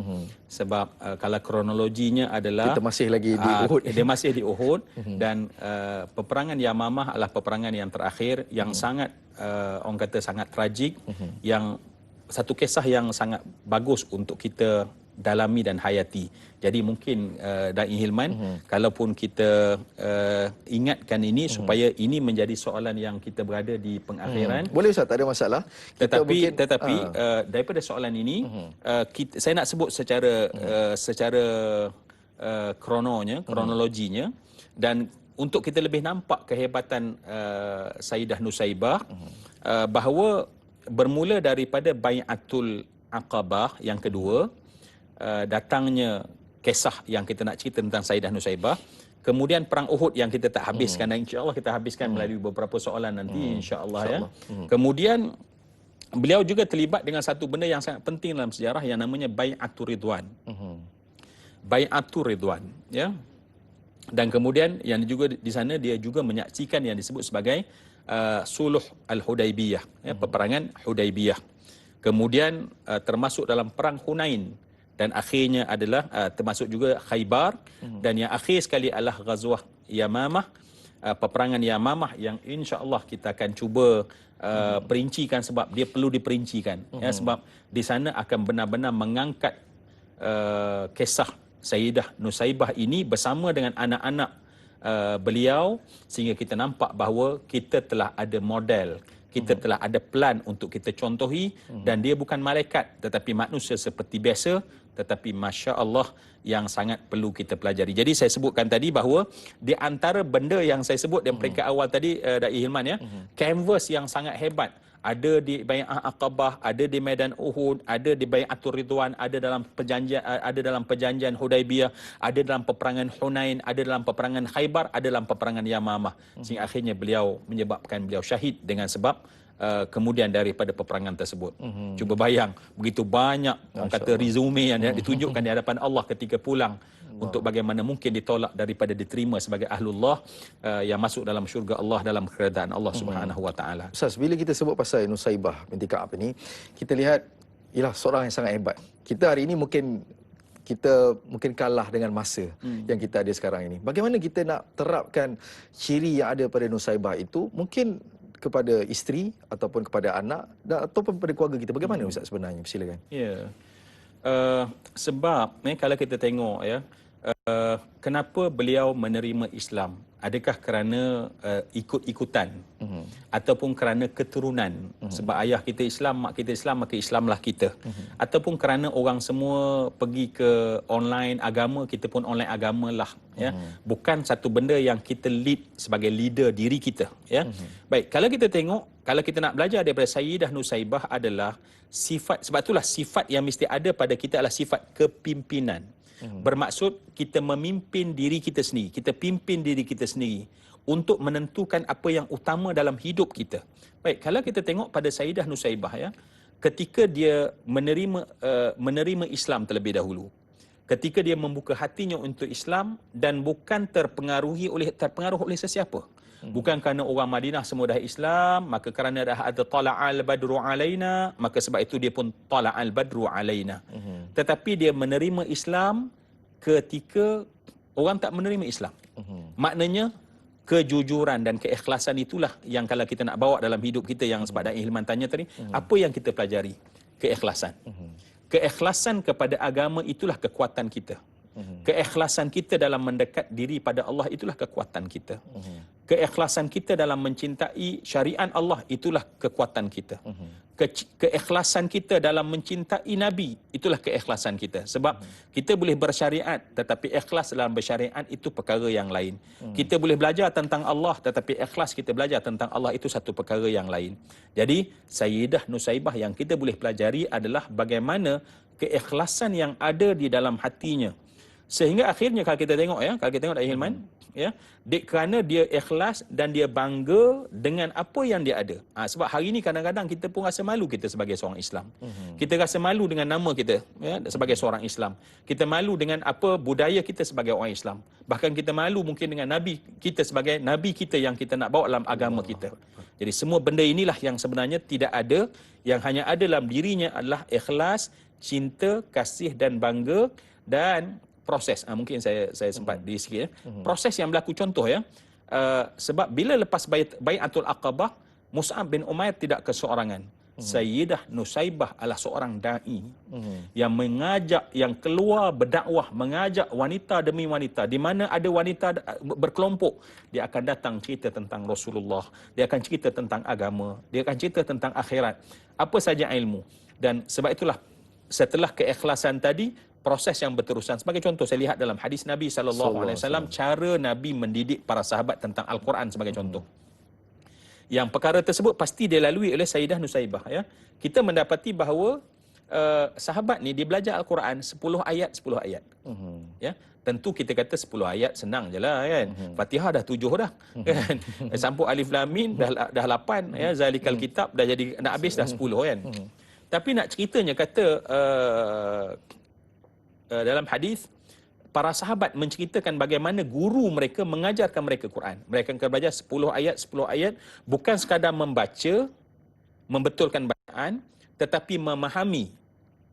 Sebab kalau kronologinya adalah Kita masih lagi di Uhud. Dia masih di Uhud. Dan peperangan Yamamah adalah peperangan yang terakhir yang sangat orang kata sangat tragik, yang satu kisah yang sangat bagus untuk kita dalami dan hayati. Jadi mungkin Da'i Hilman, kalaupun kita ingatkan ini supaya ini menjadi soalan yang kita berada di pengakhiran. Boleh Ustaz, tak ada masalah. Tetapi daripada soalan ini saya nak sebut secara kronologinya, dan untuk kita lebih nampak kehebatan Sayyidah Nusaibah, bahawa bermula daripada Bai'atul Aqabah yang kedua, datangnya kisah yang kita nak cerita tentang Sayyidah Nusaibah, kemudian perang Uhud yang kita tak habiskan, dan insya-Allah kita habiskan melalui beberapa soalan nanti insya-Allah ya. Kemudian beliau juga terlibat dengan satu benda yang sangat penting dalam sejarah yang namanya Bai'atul Ridwan. Bai'atul Ridwan ya. Dan kemudian yang juga di sana dia juga menyaksikan yang disebut sebagai Suluh Al-Hudaibiyah ya, peperangan Hudaibiyah. Kemudian termasuk dalam perang Hunain, dan akhirnya adalah termasuk juga Khaybar, dan yang akhir sekali adalah Ghazwah Yamamah, peperangan Yamamah yang insya-Allah kita akan cuba perincikan sebab dia perlu diperincikan ya, sebab di sana akan benar-benar mengangkat kisah Sayyidah Nusaibah ini bersama dengan anak-anak beliau, sehingga kita nampak bahawa kita telah ada model, kita telah ada plan untuk kita contohi, dan dia bukan malaikat tetapi manusia seperti biasa, tetapi masya-Allah yang sangat perlu kita pelajari. Jadi saya sebutkan tadi bahawa di antara benda yang saya sebut dalam peringkat awal tadi Da'i Hilman ya, canvas yang sangat hebat ada di Bai'ah Aqabah, ada di Medan Uhud, ada di Bai'atul Ridwan, ada dalam perjanjian Hudaibiyah, ada dalam peperangan Hunain, ada dalam peperangan Khaybar, ada dalam peperangan Yamamah. Sehingga akhirnya menyebabkan beliau syahid dengan sebab kemudian daripada peperangan tersebut. Cuba bayang, begitu banyak orang kata resume yang ditunjukkan di hadapan Allah ketika pulang, untuk bagaimana mungkin ditolak daripada diterima sebagai ahlullah yang masuk dalam syurga Allah dalam keredaan Allah Subhanahu wa taala. Ustaz, bila kita sebut pasal Nusaibah binti Ka'ab ini, kita lihat ialah seorang yang sangat hebat. Kita hari ini mungkin kalah dengan masa yang kita ada sekarang ini. Bagaimana kita nak terapkan ciri yang ada pada Nusaibah itu mungkin kepada isteri ataupun kepada anak ataupun kepada keluarga kita? Bagaimana Ustaz sebenarnya? Silakan. Ya. Sebab kalau kita tengok ya, kenapa beliau menerima Islam? Adakah kerana ikut-ikutan ataupun kerana keturunan? Sebab ayah kita Islam, mak kita Islam, maka Islamlah kita. Ataupun kerana orang semua pergi ke online agama, kita pun online agamalah ya. Bukan satu benda yang kita lead sebagai leader diri kita ya. Baik, kalau kita tengok, kalau kita nak belajar daripada Sayyidah Nusaibah adalah sifat, sebab itulah sifat yang mesti ada pada kita adalah sifat kepimpinan. Bermaksud kita memimpin diri kita sendiri, kita pimpin diri kita sendiri untuk menentukan apa yang utama dalam hidup kita. Baik, kalau kita tengok pada Sayyidah Nusaibah ya, ketika dia menerima Islam terlebih dahulu, ketika dia membuka hatinya untuk Islam dan bukan terpengaruh oleh sesiapa. Bukan kerana orang Madinah semua dah Islam, maka kerana dah ada tala'al badru alaina, maka sebab itu dia pun tala'al badru alaina. Tetapi dia menerima Islam ketika orang tak menerima Islam. Maknanya kejujuran dan keikhlasan itulah yang kalau kita nak bawa dalam hidup kita, yang sebab Da'i Hilman tanya tadi, apa yang kita pelajari? Keikhlasan. Keikhlasan kepada agama itulah kekuatan kita. Keikhlasan kita dalam mendekat diri pada Allah itulah kekuatan kita. Keikhlasan kita dalam mencintai syariat Allah itulah kekuatan kita. Keikhlasan kita dalam mencintai Nabi itulah keikhlasan kita. Sebab kita boleh bersyariat tetapi ikhlas dalam bersyariat itu perkara yang lain. Kita boleh belajar tentang Allah tetapi ikhlas kita belajar tentang Allah itu satu perkara yang lain. Jadi Sayyidah Nusaibah yang kita boleh pelajari adalah bagaimana keikhlasan yang ada di dalam hatinya. Sehingga akhirnya kalau kita tengok ya, kalau kita tengok Da'i Hilman ya, kerana dia ikhlas dan dia bangga dengan apa yang dia ada. Sebab hari ini kadang-kadang kita pun rasa malu kita sebagai seorang Islam. Kita rasa malu dengan nama kita ya, sebagai seorang Islam. Kita malu dengan apa budaya kita sebagai orang Islam. Bahkan kita malu mungkin dengan Nabi kita sebagai Nabi kita yang kita nak bawa dalam agama kita. Jadi semua benda inilah yang sebenarnya tidak ada. Yang hanya ada dalam dirinya adalah ikhlas, cinta, kasih dan bangga dan proses. Mungkin saya sempat di sikit ya. Proses yang berlaku contoh ya. Sebab bila lepas Bai'atul Aqabah, Mus'ab bin Umair tidak keseorangan. Sayyidah Nusaibah adalah seorang dai yang mengajak, yang keluar berdakwah, mengajak wanita demi wanita. Di mana ada wanita berkelompok, dia akan datang cerita tentang Rasulullah, dia akan cerita tentang agama, dia akan cerita tentang akhirat, apa saja ilmu. Dan sebab itulah setelah keikhlasan tadi, proses yang berterusan. Sebagai contoh, saya lihat dalam hadis Nabi SAW, cara Nabi mendidik para sahabat tentang Al-Quran sebagai contoh. Yang perkara tersebut pasti dilalui oleh Sayyidah Nusaibah. Ya. Kita mendapati bahawa sahabat ni dia belajar Al-Quran 10 ayat, 10 ayat. Ya. Tentu kita kata 10 ayat senang je lah kan. Fatihah dah 7 dah. Kan? Sampai Alif Lam Mim dah 8. Ya. Zalikal Kitab dah jadi, nak habis dah 10 kan. Tapi nak ceritanya kata dalam hadis para sahabat menceritakan bagaimana guru mereka mengajarkan mereka Quran. Mereka akan belajar 10 ayat, bukan sekadar membaca, membetulkan bacaan, tetapi memahami.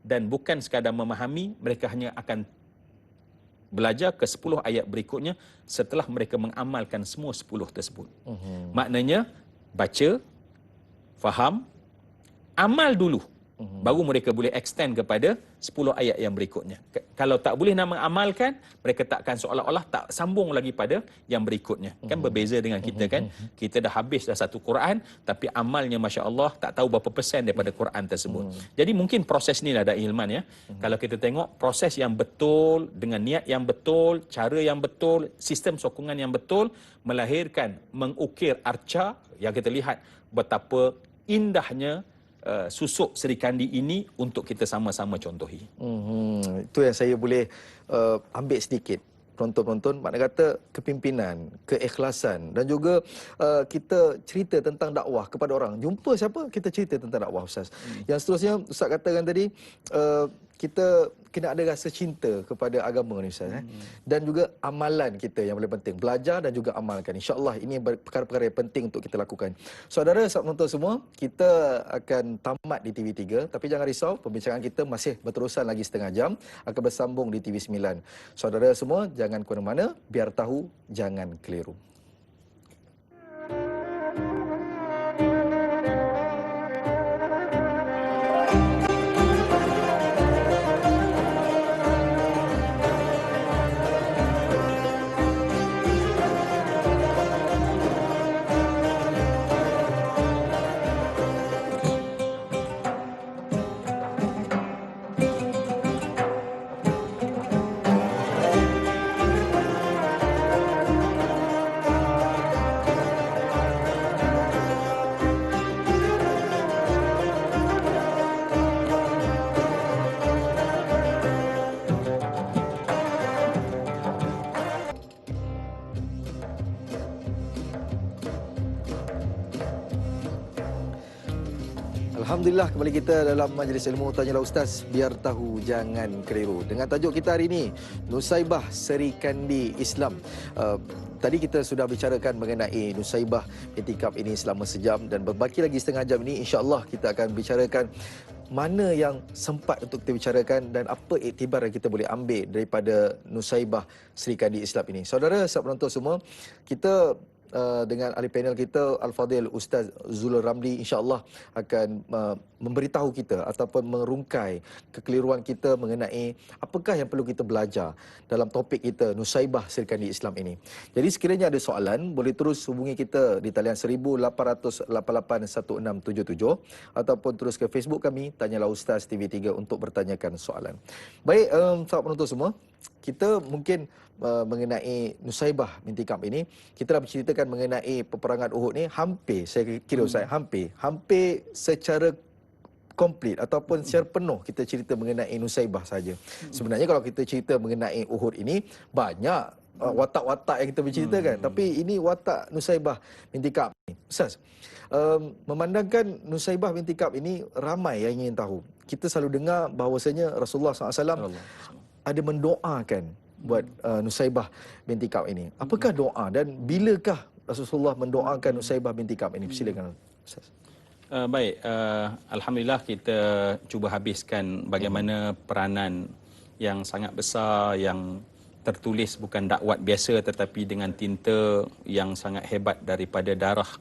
Dan bukan sekadar memahami, mereka hanya akan belajar ke 10 ayat berikutnya setelah mereka mengamalkan semua 10 tersebut. Maknanya baca, faham, amal dulu. Baru mereka boleh extend kepada 10 ayat yang berikutnya. Kalau tak boleh nak mengamalkan, mereka takkan seolah-olah tak sambung lagi pada yang berikutnya. Kan berbeza dengan kita kan. Kita dah habis dah satu Quran, tapi amalnya Masya Allah tak tahu berapa persen daripada Quran tersebut. Jadi mungkin proses ni lah Da'i Hilman ya. Kalau kita tengok proses yang betul, dengan niat yang betul, cara yang betul, sistem sokongan yang betul, melahirkan, mengukir arca yang kita lihat betapa indahnya susuk Seri Kandi ini untuk kita sama-sama contohi. Itu yang saya boleh ambil sedikit. Penonton-penonton, makna kata kepimpinan, keikhlasan dan juga kita cerita tentang dakwah kepada orang. Jumpa siapa, kita cerita tentang dakwah Ustaz. Yang seterusnya Ustaz katakan tadi, kita kena ada rasa cinta kepada agama ni Ustaz. Dan juga amalan kita yang paling penting. Belajar dan juga amalkan. InsyaAllah ini perkara-perkara yang penting untuk kita lakukan. Saudara, penonton semua, kita akan tamat di TV3. Tapi jangan risau, pembincangan kita masih berterusan lagi setengah jam. Akan bersambung di TV9. Saudara semua, jangan ke mana-mana. Biar tahu, jangan keliru. Alhamdulillah kembali kita dalam Majlis Ilmu Tanyalah Ustaz, biar tahu jangan keliru. Dengan tajuk kita hari ini, Nusaibah Serikandi Islam. Tadi kita sudah bicarakan mengenai Nusaibah Intikab ini selama sejam, dan berbaki lagi setengah jam ini insya-Allah kita akan bicarakan mana yang sempat untuk kita bicarakan dan apa iktibar yang kita boleh ambil daripada Nusaibah Serikandi Islam ini. Saudara, sahabat penonton semua, kita dengan ahli panel kita Al-Fadhil Ustaz Zul Ramli insya-Allah akan memberitahu kita ataupun merungkai kekeliruan kita mengenai apakah yang perlu kita belajar dalam topik kita Nusaibah Serikandi Islam ini. Jadi sekiranya ada soalan, boleh terus hubungi kita di talian 18881677 ataupun terus ke Facebook kami Tanyalah Ustaz TV3 untuk bertanyakan soalan. Baik, sahabat penonton semua, kita mungkin mengenai Nusaibah Intikab ini, kita dah berceritakan mengenai peperangan Uhud ni hampir, saya kira Ustaz, hampir secara komplit ataupun secara penuh kita cerita mengenai Nusaibah saja. Sebenarnya kalau kita cerita mengenai Uhud ini, banyak watak-watak yang kita berceritakan, tapi ini watak Nusaibah Intikab ni. Ustaz, memandangkan Nusaibah Intikab ini, ramai yang ingin tahu. Kita selalu dengar bahawasanya Rasulullah SAW ada mendoakan buat Nusaibah binti Ka'ab ini. Apakah doa dan bilakah Rasulullah mendoakan Nusaibah binti Ka'ab ini? Silakan Ustaz. Baik, alhamdulillah kita cuba habiskan bagaimana peranan yang sangat besar yang tertulis bukan dakwat biasa tetapi dengan tinta yang sangat hebat daripada darah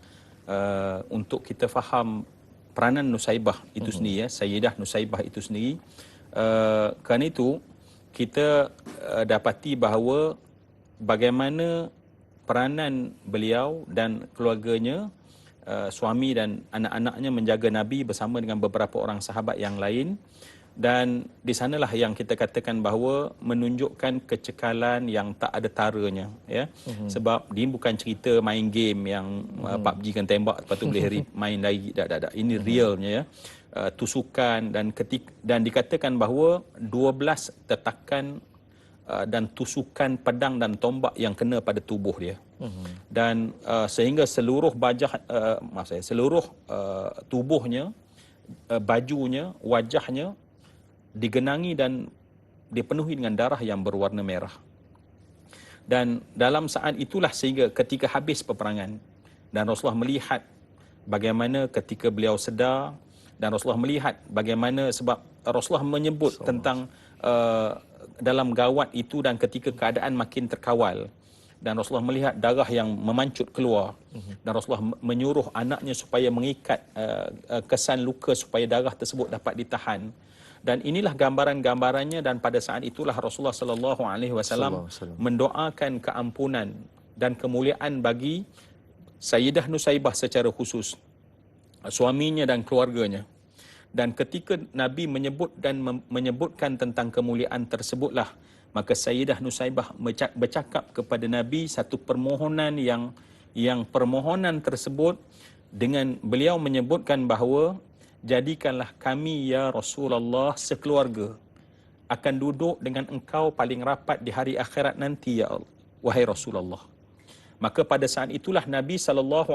untuk kita faham peranan Nusaibah itu sendiri, ya, Sayyidah Nusaibah itu sendiri. Kerana itu kita dapati bahawa bagaimana peranan beliau dan keluarganya, suami dan anak-anaknya menjaga Nabi bersama dengan beberapa orang sahabat yang lain. Dan di sanalah yang kita katakan bahawa menunjukkan kecekalan yang tak ada taranya, ya. Sebab dia bukan cerita main game yang PUBG kan tembak lepas tu boleh main lagi, tak. Ini realnya, ya. Tusukan dan dikatakan bahawa 12 tetakan dan tusukan pedang dan tombak yang kena pada tubuh dia. Dan sehingga seluruh seluruh tubuhnya, bajunya, wajahnya digenangi dan dipenuhi dengan darah yang berwarna merah. Dan dalam saat itulah sehingga ketika habis peperangan dan Rasulullah melihat bagaimana ketika beliau sedar, dan Rasulullah melihat bagaimana, sebab Rasulullah menyebut tentang dalam gawat itu dan ketika keadaan makin terkawal dan Rasulullah melihat darah yang memancut keluar, dan Rasulullah menyuruh anaknya supaya mengikat kesan luka supaya darah tersebut dapat ditahan. Dan inilah gambaran-gambarannya, dan pada saat itulah Rasulullah sallallahu alaihi wasallam mendoakan keampunan dan kemuliaan bagi Sayyidah Nusaibah secara khusus, suaminya dan keluarganya. Dan ketika Nabi menyebutkan tentang kemuliaan tersebutlah, maka Sayyidah Nusaibah bercakap kepada Nabi satu permohonan yang permohonan tersebut dengan beliau menyebutkan bahawa jadikanlah kami ya Rasulullah sekeluarga akan duduk dengan engkau paling rapat di hari akhirat nanti, ya Allah, wahai Rasulullah. Maka pada saat itulah Nabi SAW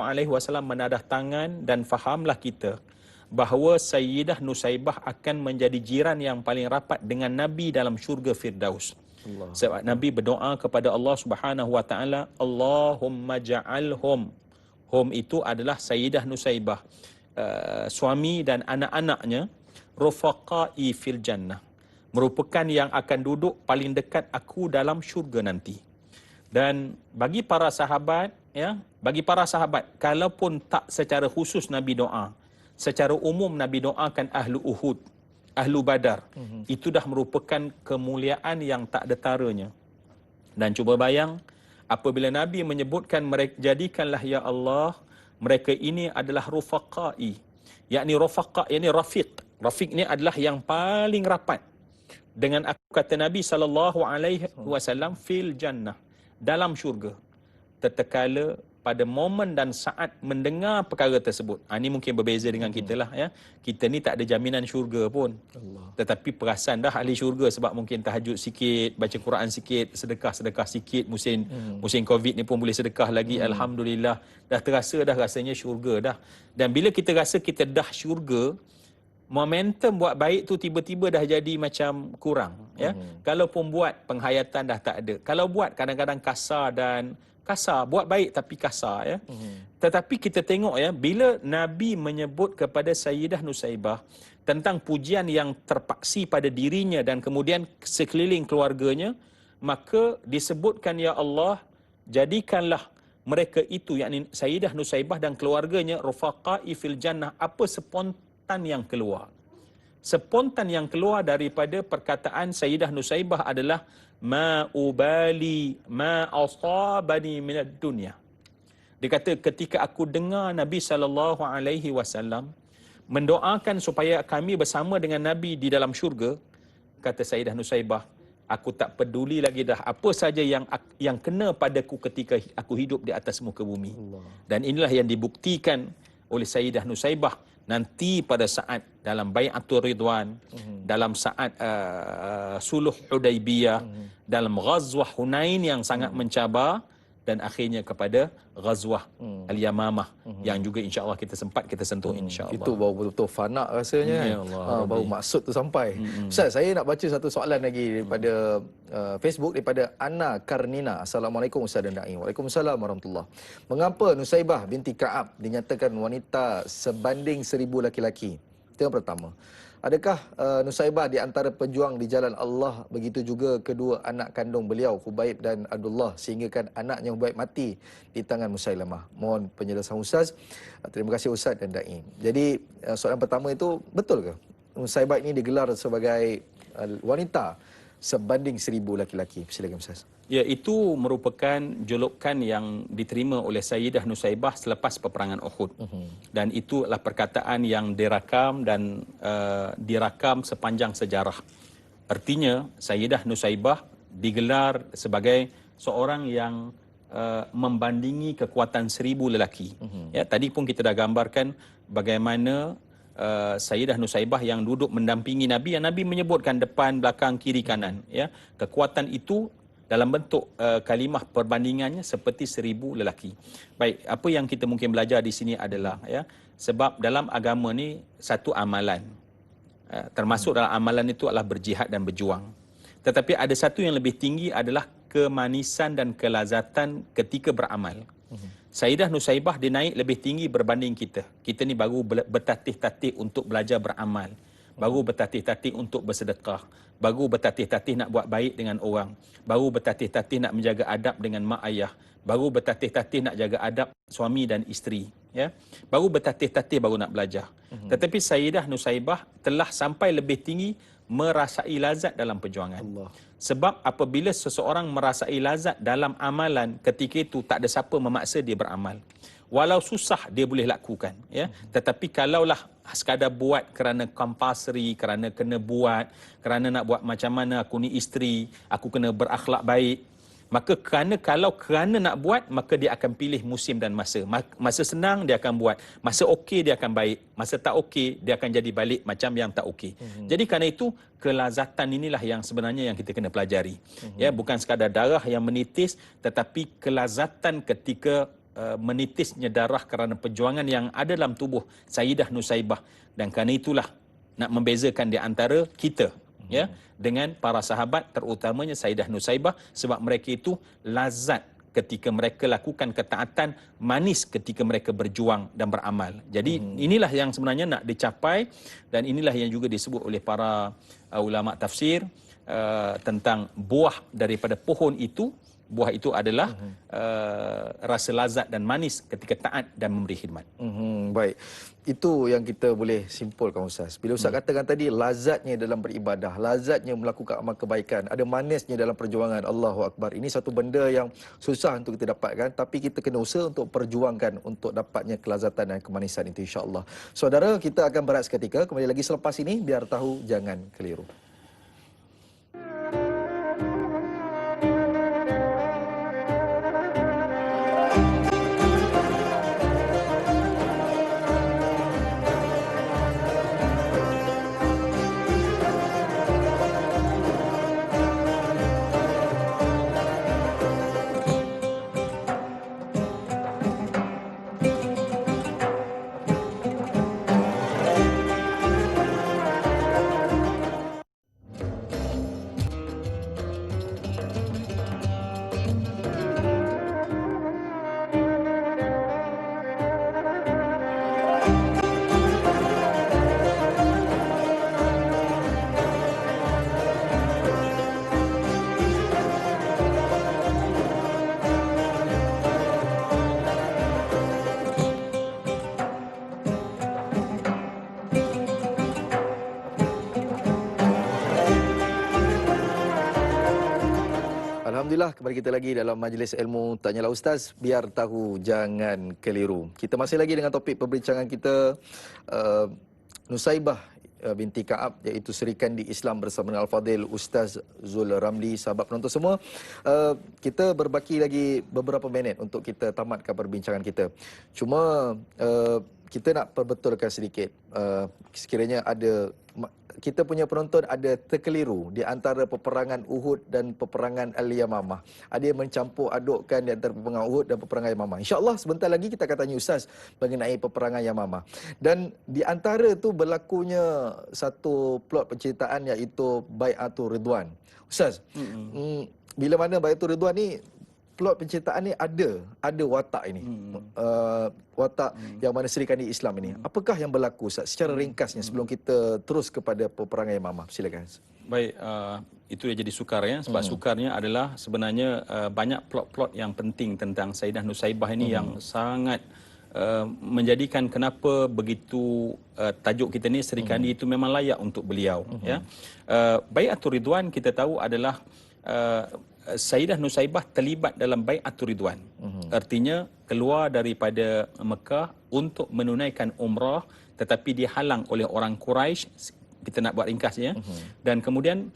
menadah tangan, dan fahamlah kita bahawa Sayyidah Nusaibah akan menjadi jiran yang paling rapat dengan Nabi dalam syurga Firdaus. Sebab Nabi berdoa kepada Allah Subhanahu wa taala, Allahumma ja'alhum. Hum itu adalah Sayyidah Nusaibah, suami dan anak-anaknya, rufaqai fil jannah, merupakan yang akan duduk paling dekat aku dalam syurga nanti. Dan bagi para sahabat, ya, kalaupun tak secara khusus Nabi doa, secara umum Nabi doakan ahlu Uhud, ahlu Badar. Itu dah merupakan kemuliaan yang tak ada taranya. Dan cuba bayang apabila Nabi menyebutkan mereka, jadikanlah ya Allah mereka ini adalah rufaqai, yakni rafaqa, yakni rafiq. Rafiq ni adalah yang paling rapat dengan aku, kata Nabi sallallahu alaihi wasallam, fil jannah, dalam syurga. Tatkala pada momen dan saat mendengar perkara tersebut. Ini mungkin berbeza dengan kita lah, ya. Kita ni tak ada jaminan syurga pun. Tetapi perasan dah ahli syurga, sebab mungkin tahajud sikit, baca Quran sikit, sedekah-sedekah sikit, musim Covid ni pun boleh sedekah lagi. Alhamdulillah, dah terasa dah rasanya syurga dah. Dan bila kita rasa kita dah syurga, momentum buat baik tu tiba-tiba dah jadi macam kurang, ya. Kalau pun buat, penghayatan dah tak ada. Kalau buat, kadang-kadang kasar, buat baik tapi kasar, ya. Tetapi kita tengok, ya, bila Nabi menyebut kepada Sayyidah Nusaibah tentang pujian yang terpaksi pada dirinya dan kemudian sekeliling keluarganya, maka disebutkan, ya Allah, jadikanlah mereka itu, yakni Sayyidah Nusaibah dan keluarganya, rufaqa'i fil jannah. Apa spontan yang keluar? Spontan yang keluar daripada perkataan Sayyidah Nusaibah adalah ma ubali ma asabani minad dunya. Dia kata, ketika aku dengar Nabi SAW mendoakan supaya kami bersama dengan Nabi di dalam syurga, kata Sayyidah Nusaibah, aku tak peduli lagi dah apa saja yang kena padaku ketika aku hidup di atas muka bumi. Dan inilah yang dibuktikan oleh Sayyidah Nusaibah nanti pada saat dalam Bai'atul Ridwan, dalam saat Suluh Hudaibiyah, dalam Ghazwah Hunain yang sangat mencabar, dan akhirnya kepada Ghazwah Al-Yamamah yang juga insya-Allah kita sempat kita sentuh insya-Allah. Itu baru betul-betul fana rasanya, Ya kan? Allah, Baru maksud tu sampai. Ustaz, saya nak baca satu soalan lagi daripada Facebook, daripada Ana Karnina. Assalamualaikum Ustaz dan Da'i. Waalaikumsalam warahmatullahi. Mengapa Nusaibah binti Ka'ab dinyatakan wanita sebanding 1000 laki-laki? Itu yang pertama. Adakah Nusaibah di antara pejuang di jalan Allah, begitu juga kedua anak kandung beliau, Hubaib dan Abdullah, sehingga kan anaknya Hubaib mati di tangan Musailamah? Mohon penjelasan Ustaz. Terima kasih Ustaz dan Da'i. Jadi soalan pertama itu, betul ke Nusaibah ini digelar sebagai wanita sebanding 1000 laki-laki? Silakan Ustaz. Ya, itu merupakan julukan yang diterima oleh Sayyidah Nusaibah selepas peperangan Uhud. Dan itu adalah perkataan yang dirakam dan dirakam sepanjang sejarah. Artinya, Sayyidah Nusaibah digelar sebagai seorang yang membandingi kekuatan 1000 lelaki. Ya, tadi pun kita dah gambarkan bagaimana Sayyidah Nusaibah yang duduk mendampingi Nabi, yang Nabi menyebutkan depan, belakang, kiri, kanan. Ya, kekuatan itu dalam bentuk kalimah perbandingannya seperti 1000 lelaki. Baik, apa yang kita mungkin belajar di sini adalah, ya, sebab dalam agama ni satu amalan, termasuk dalam amalan itu adalah berjihad dan berjuang. Tetapi ada satu yang lebih tinggi adalah kemanisan dan kelazatan ketika beramal. Sayyidah Nusaibah dia naik lebih tinggi berbanding kita. Kita ni baru bertatih-tatih untuk belajar beramal, baru bertatih-tatih untuk bersedekah, baru bertatih-tatih nak buat baik dengan orang, baru bertatih-tatih nak menjaga adab dengan mak ayah, baru bertatih-tatih nak jaga adab suami dan isteri, ya. Baru bertatih-tatih, baru nak belajar. Tetapi Sayyidah Nusaibah telah sampai lebih tinggi merasai lazat dalam perjuangan. Allah. Sebab apabila seseorang merasai lazat dalam amalan, ketika itu tak ada siapa memaksa dia beramal. Walau susah dia boleh lakukan, ya. Tetapi kalaulah sekadar buat kerana compulsory, kerana kena buat, kerana nak buat macam mana aku ni isteri, aku kena berakhlak baik, maka kalau nak buat, maka dia akan pilih musim dan masa. Masa senang dia akan buat, masa okey dia akan baik, masa tak okey dia akan jadi balik macam yang tak okey. Jadi kerana itu kelazatan inilah yang sebenarnya yang kita kena pelajari. Ya, bukan sekadar darah yang menitis, tetapi kelazatan ketika menitisnya darah kerana perjuangan yang ada dalam tubuh Sayyidah Nusaibah. Dan kerana itulah nak membezakan di antara kita, ya, dengan para sahabat, terutamanya Sayyidah Nusaibah, sebab mereka itu lazat ketika mereka lakukan ketaatan, manis ketika mereka berjuang dan beramal. Jadi inilah yang sebenarnya nak dicapai, dan inilah yang juga disebut oleh para ulama tafsir tentang buah daripada pohon itu. Buah itu adalah rasa lazat dan manis ketika taat dan memberi khidmat. Baik. Itu yang kita boleh simpulkan Ustaz. Bila Ustaz katakan tadi, lazatnya dalam beribadah, lazatnya melakukan amal kebaikan, ada manisnya dalam perjuangan. Allahu Akbar. Ini satu benda yang susah untuk kita dapatkan, tapi kita kena usaha untuk perjuangkan untuk dapatnya kelazatan dan kemanisan itu, insya-Allah. Saudara, kita akan berehat seketika. Kembali lagi selepas ini, biar tahu jangan keliru. Alhamdulillah, kembali kita lagi dalam majlis ilmu Tanyalah Ustaz, biar tahu jangan keliru. Kita masih lagi dengan topik perbincangan kita, Nusaibah binti Ka'ab, iaitu Serikandi Islam bersama dengan Al-Fadhil Ustaz Zul Ramli. Sahabat penonton semua, kita berbaki lagi beberapa minit untuk kita tamatkan perbincangan kita. Cuma kita nak perbetulkan sedikit, sekiranya ada kita punya penonton ada terkeliru di antara peperangan Uhud dan peperangan Al-Yamamah. Ada yang mencampur adukkan di antara peperangan Uhud dan peperangan Yamamah. InsyaAllah sebentar lagi kita akan tanya Ustaz mengenai peperangan Yamamah. Dan di antara tu berlakunya satu plot penceritaan, iaitu Bai'atul Ridwan. Ustaz, bila mana Bai'atul Ridwan ni, plot penceritaan ni ada watak ini. Watak yang mana Serikandi Islam ini. Apakah yang berlaku Ustaz secara ringkasnya sebelum kita terus kepada peperangan Yamamah? Silakan. Baik, itu yang jadi sukar ya. Sebab sukarnya adalah sebenarnya banyak plot-plot yang penting tentang Sayyidah Nusaibah ini yang sangat menjadikan kenapa begitu tajuk kita ni Serikandi itu memang layak untuk beliau. Ya. Bai'atul Ridwan kita tahu adalah Sayyidah Nusaibah terlibat dalam Bai'atul Ridwan. Artinya keluar daripada Mekah untuk menunaikan umrah, tetapi dihalang oleh orang Quraisy. Kita nak buat ringkasnya. Dan kemudian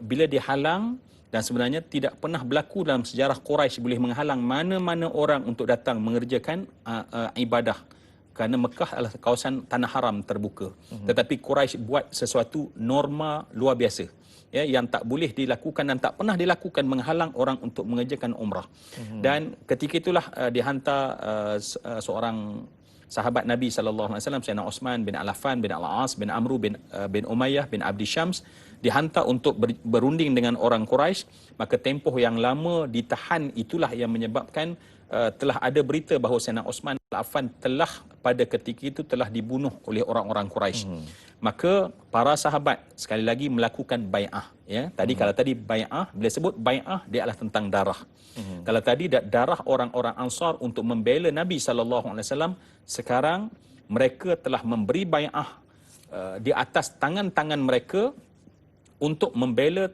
bila dihalang, dan sebenarnya tidak pernah berlaku dalam sejarah Quraisy boleh menghalang mana-mana orang untuk datang mengerjakan ibadah. Kerana Mekah adalah kawasan tanah haram terbuka. Tetapi Quraisy buat sesuatu norma luar biasa, ya, yang tak boleh dilakukan dan tak pernah dilakukan, menghalang orang untuk mengerjakan umrah. Dan ketika itulah dihantar seorang sahabat Nabi SAW, Sayyidina Osman bin Affan bin Al-As bin Amru bin Umayyah bin Abdi Syams, dihantar untuk berunding dengan orang Quraisy. Maka tempoh yang lama ditahan itulah yang menyebabkan telah ada berita bahawa Sayyidina Osman bin Affan telah pada ketika itu telah dibunuh oleh orang-orang Quraisy. Maka para sahabat sekali lagi melakukan bai'ah, ya. Kalau tadi bai'ah, bila sebut bai'ah dia adalah tentang darah. Kalau tadi darah orang-orang Ansar untuk membela Nabi SAW, sekarang mereka telah memberi bai'ah di atas tangan-tangan mereka untuk membela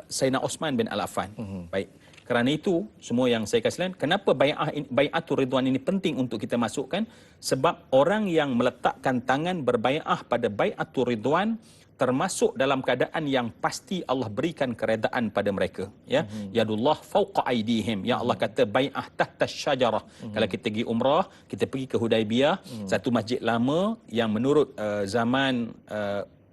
Sayyidina Osman bin Affan. Baik. Kerana itu, semua yang saya kasihan, kenapa Bai'atul Ridwan ini penting untuk kita masukkan? Sebab orang yang meletakkan tangan berbai'ah pada Bai'atul Ridwan termasuk dalam keadaan yang pasti Allah berikan keredaan pada mereka. Ya, Yadullah fawqa aidihim. Ya Allah kata bai'ah tahta syajarah. Kalau kita pergi umrah, kita pergi ke Hudaibiyah, satu masjid lama yang menurut zaman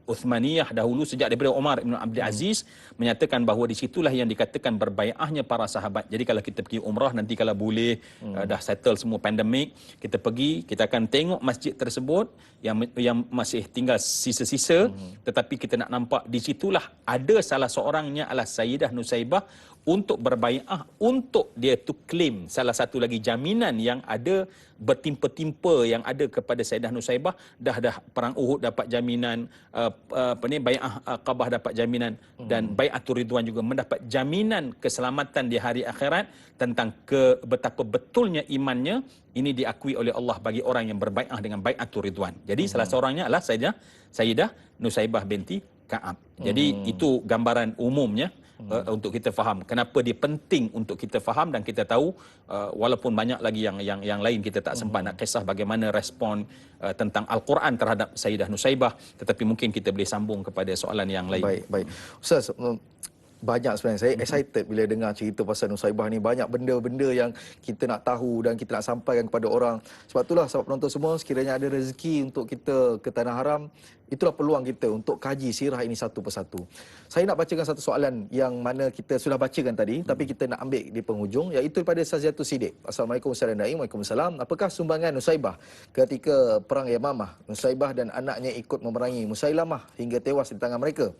Uthmaniyah dahulu sejak daripada Umar bin Abdul Aziz menyatakan bahawa di situlah yang dikatakan berbai'ahnya para sahabat. Jadi kalau kita pergi umrah nanti, kalau boleh dah settle semua pandemik, kita pergi, kita akan tengok masjid tersebut yang masih tinggal sisa-sisa, tetapi kita nak nampak di situlah ada salah seorangnya adalah Sayyidah Nusaibah untuk berbai'ah, untuk dia tu claim salah satu lagi jaminan yang ada bertimpa-timpa yang ada kepada Sayyidah Nusaibah. Dah perang Uhud dapat jaminan, bai'ah Aqabah dapat jaminan, dan Bai'atul Ridwan juga mendapat jaminan keselamatan di hari akhirat tentang betapa betulnya imannya. Ini diakui oleh Allah bagi orang yang berbai'ah dengan Bai'atul Ridwan. Jadi salah seorangnya adalah Sayyidah Nusaibah binti Ka'ab. Jadi itu gambaran umumnya untuk kita faham kenapa dia penting untuk kita faham, dan kita tahu walaupun banyak lagi yang lain kita tak sempat nak kisah bagaimana respon tentang Al-Quran terhadap Sayyidah Nusaibah, tetapi mungkin kita boleh sambung kepada soalan yang lain. Baik. Ustaz, banyak sebenarnya saya excited bila dengar cerita pasal Nusaibah ni. Banyak benda-benda yang kita nak tahu dan kita nak sampaikan kepada orang. Sebab itulah sahabat penonton semua, sekiranya ada rezeki untuk kita ke Tanah Haram, itulah peluang kita untuk kaji sirah ini satu persatu. Saya nak bacakan satu soalan yang mana kita sudah bacakan tadi, tapi kita nak ambil di penghujung, iaitu daripada Saziatul Siddiq. Assalamualaikum warahmatullahi wabarakatuh. Waalaikumsalam. Apakah sumbangan Nusaibah ketika perang Yamamah? Nusaibah dan anaknya ikut memerangi Musailamah hingga tewas di tangan mereka.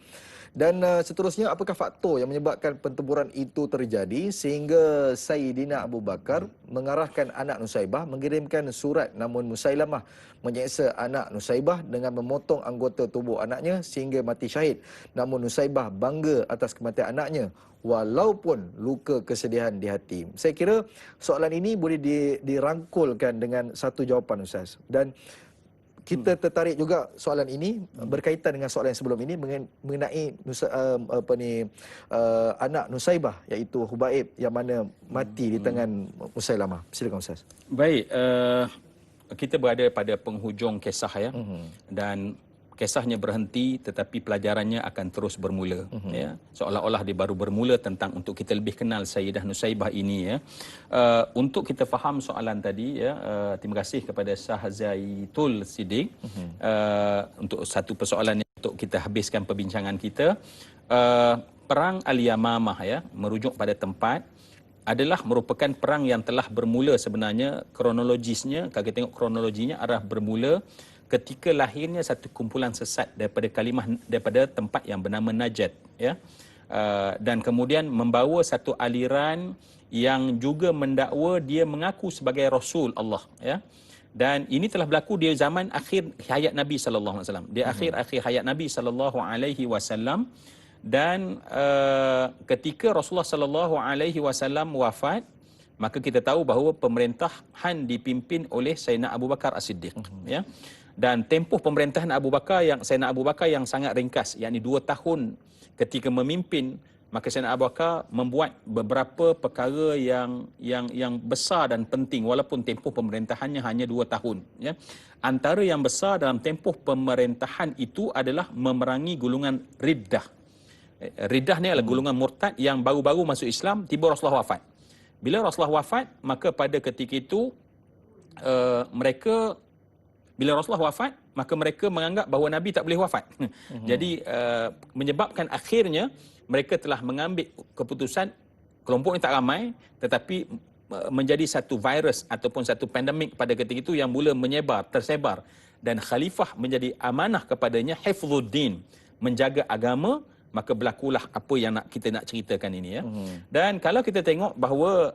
Dan seterusnya, apakah faktor yang menyebabkan pertempuran itu terjadi sehingga Sayyidina Abu Bakar mengarahkan anak Nusaibah mengirimkan surat, namun Musailamah menyeksa anak Nusaibah dengan memotong anggota tubuh anaknya sehingga mati syahid. Namun Nusaibah bangga atas kematian anaknya walaupun luka kesedihan di hati. Saya kira soalan ini boleh dirangkulkan dengan satu jawapan, Ustaz. Dan kita tertarik juga soalan ini berkaitan dengan soalan yang sebelum ini mengenai anak Nusaibah iaitu Hubaib yang mana mati di tangan Musailamah. Silakan Ustaz. Baik, kita berada pada penghujung kisah ya. Dan kisahnya berhenti tetapi pelajarannya akan terus bermula ya. Seolah-olah dia baru bermula tentang untuk kita lebih kenal Sayyidah Nusaibah ini ya. Untuk kita faham soalan tadi ya, terima kasih kepada Sah Zaitul Siddiq untuk satu persoalan untuk kita habiskan perbincangan kita. Perang Al-Yamamah ya, merujuk pada tempat, adalah merupakan perang yang telah bermula sebenarnya kronologisnya, kalau kita tengok kronologinya adalah bermula ketika lahirnya satu kumpulan sesat daripada tempat yang bernama Najd ya. Dan kemudian membawa satu aliran yang juga mendakwa dia mengaku sebagai Rasul Allah ya. Dan ini telah berlaku di zaman akhir hayat Nabi sallallahu alaihi wasallam. Di akhir hayat Nabi sallallahu alaihi wasallam. Dan ketika Rasulullah sallallahu alaihi wasallam wafat, maka kita tahu bahawa pemerintahan dipimpin oleh Sayyidina Abu Bakar As-Siddiq ya. Dan tempoh pemerintahan Sayyidina Abu Bakar yang sangat ringkas, yakni 2 tahun ketika memimpin, maka Sayyidina Abu Bakar membuat beberapa perkara yang besar dan penting walaupun tempoh pemerintahannya hanya 2 tahun ya. Antara yang besar dalam tempoh pemerintahan itu adalah memerangi golongan Riddah. Riddah ni adalah golongan murtad yang baru-baru masuk Islam, tiba Rasulullah wafat. Bila Rasulullah wafat, maka pada ketika itu bila Rasulullah wafat, maka mereka menganggap bahawa Nabi tak boleh wafat. Jadi menyebabkan akhirnya mereka telah mengambil keputusan, kelompok ini tak ramai, tetapi menjadi satu virus ataupun satu pandemik pada ketika itu yang mula tersebar. Dan khalifah menjadi amanah kepadanya, hifzuddin, menjaga agama, maka berlakulah apa yang kita nak ceritakan ini ya. Dan kalau kita tengok bahawa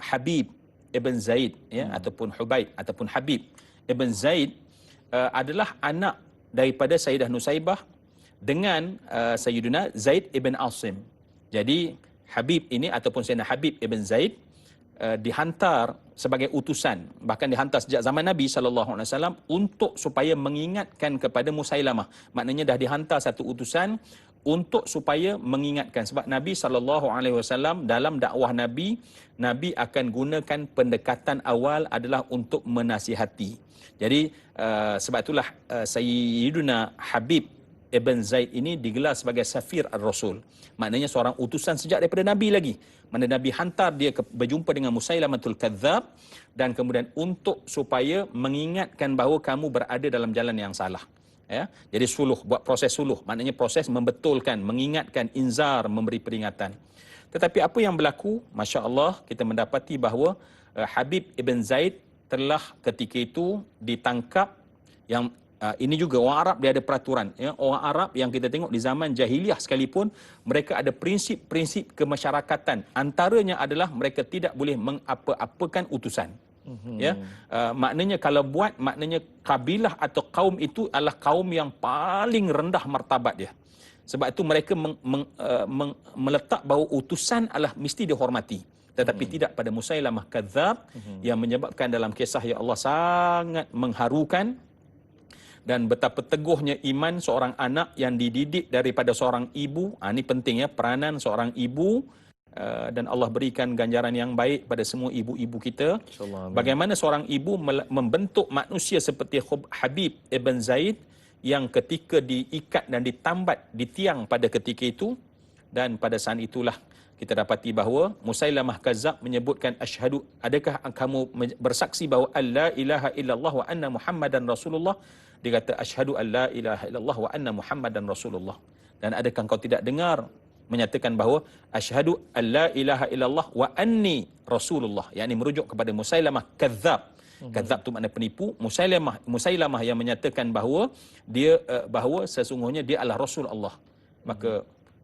Habib Ibn Zaid ya, ataupun Hubaib ataupun Habib Ibn Zaid adalah anak daripada Sayyidah Nusaibah dengan Sayyiduna Zaid Ibn Asim. Jadi Habib ini ataupun Sayyidina Habib Ibn Zaid dihantar sebagai utusan, bahkan dihantar sejak zaman Nabi SAW untuk supaya mengingatkan kepada Musailamah. Maknanya dah dihantar satu utusan untuk supaya mengingatkan, sebab Nabi SAW dalam dakwah Nabi akan gunakan pendekatan awal adalah untuk menasihati. Jadi sebab itulah Sayyiduna Habib Ibn Zaid ini digelar sebagai Safir Ar-Rasul. Maknanya seorang utusan sejak daripada Nabi lagi. Mana Nabi hantar dia berjumpa dengan Musailamatul Kadzab dan kemudian untuk supaya mengingatkan bahawa kamu berada dalam jalan yang salah. Ya, jadi suluh, buat proses suluh, maknanya proses membetulkan, mengingatkan, inzar, memberi peringatan. Tetapi apa yang berlaku, Masya Allah, kita mendapati bahawa Habib Ibn Zaid telah ketika itu ditangkap. Yang ini juga orang Arab dia ada peraturan ya. Orang Arab yang kita tengok di zaman jahiliah sekalipun, mereka ada prinsip-prinsip kemasyarakatan. Antaranya adalah mereka tidak boleh mengapa-apakan utusan. Ya, maknanya kalau buat, maknanya kabilah atau kaum itu adalah kaum yang paling rendah martabat dia. Sebab itu mereka meletak bahawa utusan adalah mesti dihormati. Tetapi tidak pada Musailamah Kadzab yang menyebabkan dalam kisah ya Allah sangat mengharukan. Dan betapa teguhnya iman seorang anak yang dididik daripada seorang ibu. Ini penting ya, peranan seorang ibu. Dan Allah berikan ganjaran yang baik pada semua ibu-ibu kita. Bagaimana seorang ibu membentuk manusia seperti Habib Ibn Zaid yang ketika diikat dan ditambat di tiang pada ketika itu, dan pada saat itulah kita dapati bahawa Musailamah Kadzab menyebutkan asyhadu, adakah kamu bersaksi bahawa la ilaha illallah wa anna Muhammadan Rasulullah? Dia kata asyhadu an la ilaha illallah wa anna Muhammadan Rasulullah. Dan adakah kau tidak dengar menyatakan bahawa asyhadu an la ilaha illallah wa anni Rasulullah, yakni merujuk kepada Musailamah Kadzab. Kadzab tu makna penipu. Musailamah yang menyatakan bahawa bahawa sesungguhnya dia adalah Rasul Allah. Maka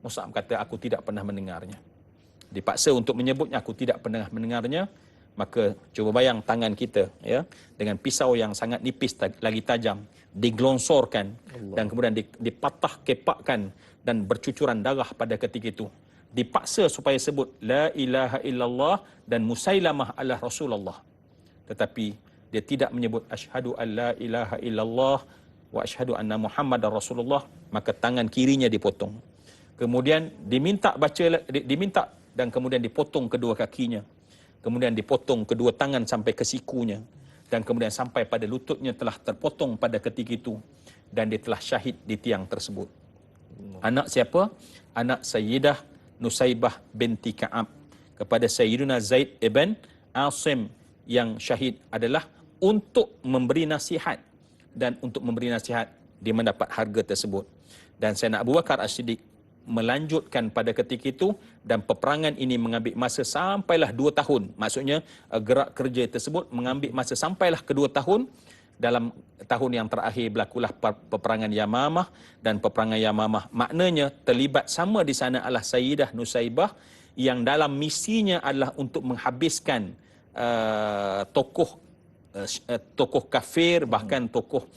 Mus'ab kata aku tidak pernah mendengarnya. Dipaksa untuk menyebutnya aku tidak pernah mendengarnya. Maka cuba bayang tangan kita ya, dengan pisau yang sangat nipis lagi tajam digelonsorkan Allah. Dan kemudian dipatah kepakkan dan bercucuran darah pada ketika itu. Dipaksa supaya sebut la ilaha illallah dan Musailamah adalah Rasulullah. Tetapi dia tidak menyebut asyhadu an la ilaha illallah wa asyhadu anna Muhammadar Rasulullah, maka tangan kirinya dipotong. Kemudian diminta dan kemudian dipotong kedua kakinya. Kemudian dipotong kedua tangan sampai ke sikunya, dan kemudian sampai pada lututnya telah terpotong pada ketika itu, dan dia telah syahid di tiang tersebut. Anak siapa? Anak Sayyidah Nusaibah binti Ka'ab kepada Sayyidina Zaid ibn Asim, yang syahid adalah untuk memberi nasihat, dan untuk memberi nasihat dia mendapat harga tersebut. Dan Sayyidina Abu Bakar As-Siddiq melanjutkan pada ketika itu, dan peperangan ini mengambil masa sampailah 2 tahun. Maksudnya gerak kerja tersebut mengambil masa sampailah ke 2 tahun. Dalam tahun yang terakhir berlakulah peperangan Yamamah, dan peperangan Yamamah maknanya terlibat sama di sana adalah Sayyidah Nusaibah, yang dalam misinya adalah untuk menghabiskan tokoh kafir, bahkan tokoh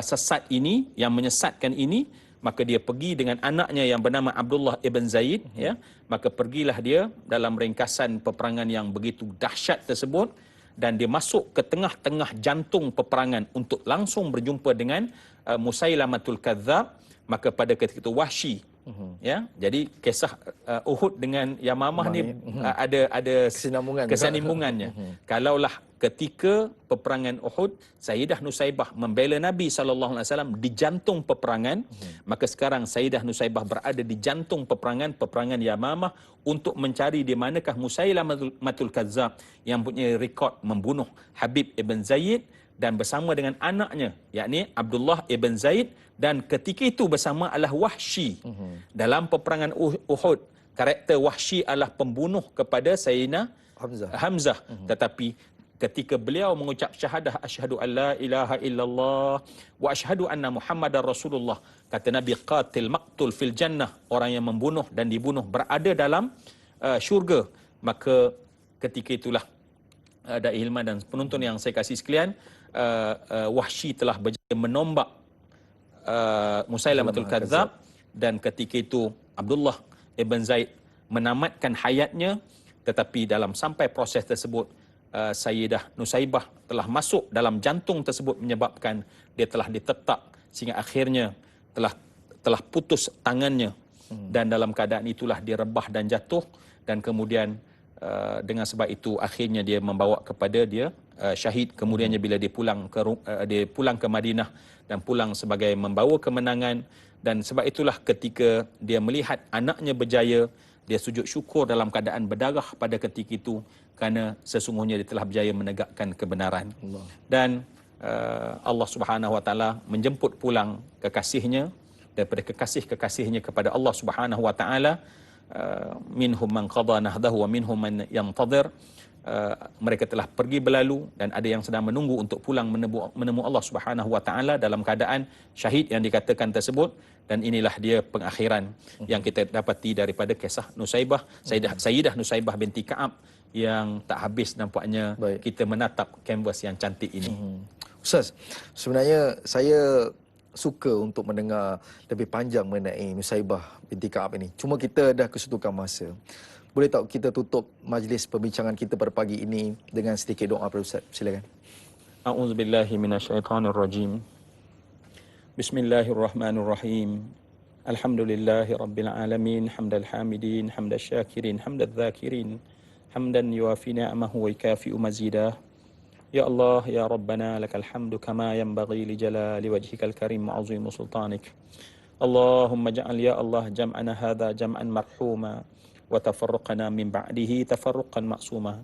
sesat ini, yang menyesatkan ini. Maka dia pergi dengan anaknya yang bernama Abdullah ibn Zaid, ya. Maka pergilah dia dalam ringkasan peperangan yang begitu dahsyat tersebut, dan dia masuk ke tengah-tengah jantung peperangan untuk langsung berjumpa dengan Musailamatul Kadzab. Maka pada ketika itu Wahsy, ya. Jadi kisah Uhud dengan Yamamah ni ada kesinambungannya. Kalaulah ketika peperangan Uhud Sayyidah Nusaibah membela Nabi SAW di jantung peperangan, maka sekarang Sayyidah Nusaibah berada di jantung peperangan Yamamah untuk mencari di manakah Musailamatul Kadzab yang punya rekod membunuh Habib ibn Zaid, dan bersama dengan anaknya yakni Abdullah ibn Zaid, dan ketika itu bersama adalah Wahsy. Dalam peperangan Uhud, karakter Wahsy adalah pembunuh kepada Sayyidina Hamzah. Tetapi ketika beliau mengucap syahadah asyhadu an la ilaha illallah wa asyhadu anna Muhammadar Rasulullah, kata Nabi, qatil maqtul fil jannah, orang yang membunuh dan dibunuh berada dalam syurga. Maka ketika itulah Da'i Hilman dan penonton yang saya kasih sekalian, Wahsy telah berjaya menombak Musailamatul Kadzab, dan ketika itu Abdullah ibn Zaid menamatkan hayatnya. Tetapi dalam sampai proses tersebut, Sayyidah Nusaibah telah masuk dalam jantung tersebut, menyebabkan dia telah ditetak sehingga akhirnya telah putus tangannya. Dan dalam keadaan itulah dia rebah dan jatuh, dan kemudian dengan sebab itu akhirnya dia membawa kepada dia syahid. Kemudiannya bila dia pulang ke Madinah dan pulang sebagai membawa kemenangan, dan sebab itulah ketika dia melihat anaknya berjaya, dia sujud syukur dalam keadaan berdarah pada ketika itu, kerana sesungguhnya dia telah berjaya menegakkan kebenaran. Dan Allah Subhanahu Wa Taala menjemput pulang kekasihnya daripada kekasih-kekasihnya kepada Allah Subhanahu Wa Taala. Minhum man qada nahdahu wa minhum man yantadhir. Mereka telah pergi berlalu, dan ada yang sedang menunggu untuk pulang menemu Allah Subhanahu Wa Taala dalam keadaan syahid yang dikatakan tersebut. Dan inilah dia pengakhiran yang kita dapati daripada kisah Nusaibah, Sayyidah Nusaibah binti Ka'ab, yang tak habis nampaknya kita menatap kanvas yang cantik ini. Ustaz, sebenarnya saya suka untuk mendengar lebih panjang mengenai Nusaibah binti Ka'ab ini. Cuma kita dah kesutukan masa. Boleh tak kita tutup majlis perbincangan kita pada pagi ini dengan sedikit doa pada Ustaz? Silakan. A'udzubillahi minasyaitonirrajim. Bismillahirrahmanirrahim. Alhamdulillahi rabbil alamin, hamdal hamidin, hamdal syakirin, hamdal dzakirin, hamdan yuafi ni'amahu wa yukafi'u mazidah. Ya Allah, ya Rabbana, lakal hamdu kama yanbaghi li jalali wajhikal karim wa 'azimi sultanik. Allahumma ja'al ya Allah jam'ana hadha jam'an marhuma wa tafarruqana min ba'dihi tafarruqan maksuma.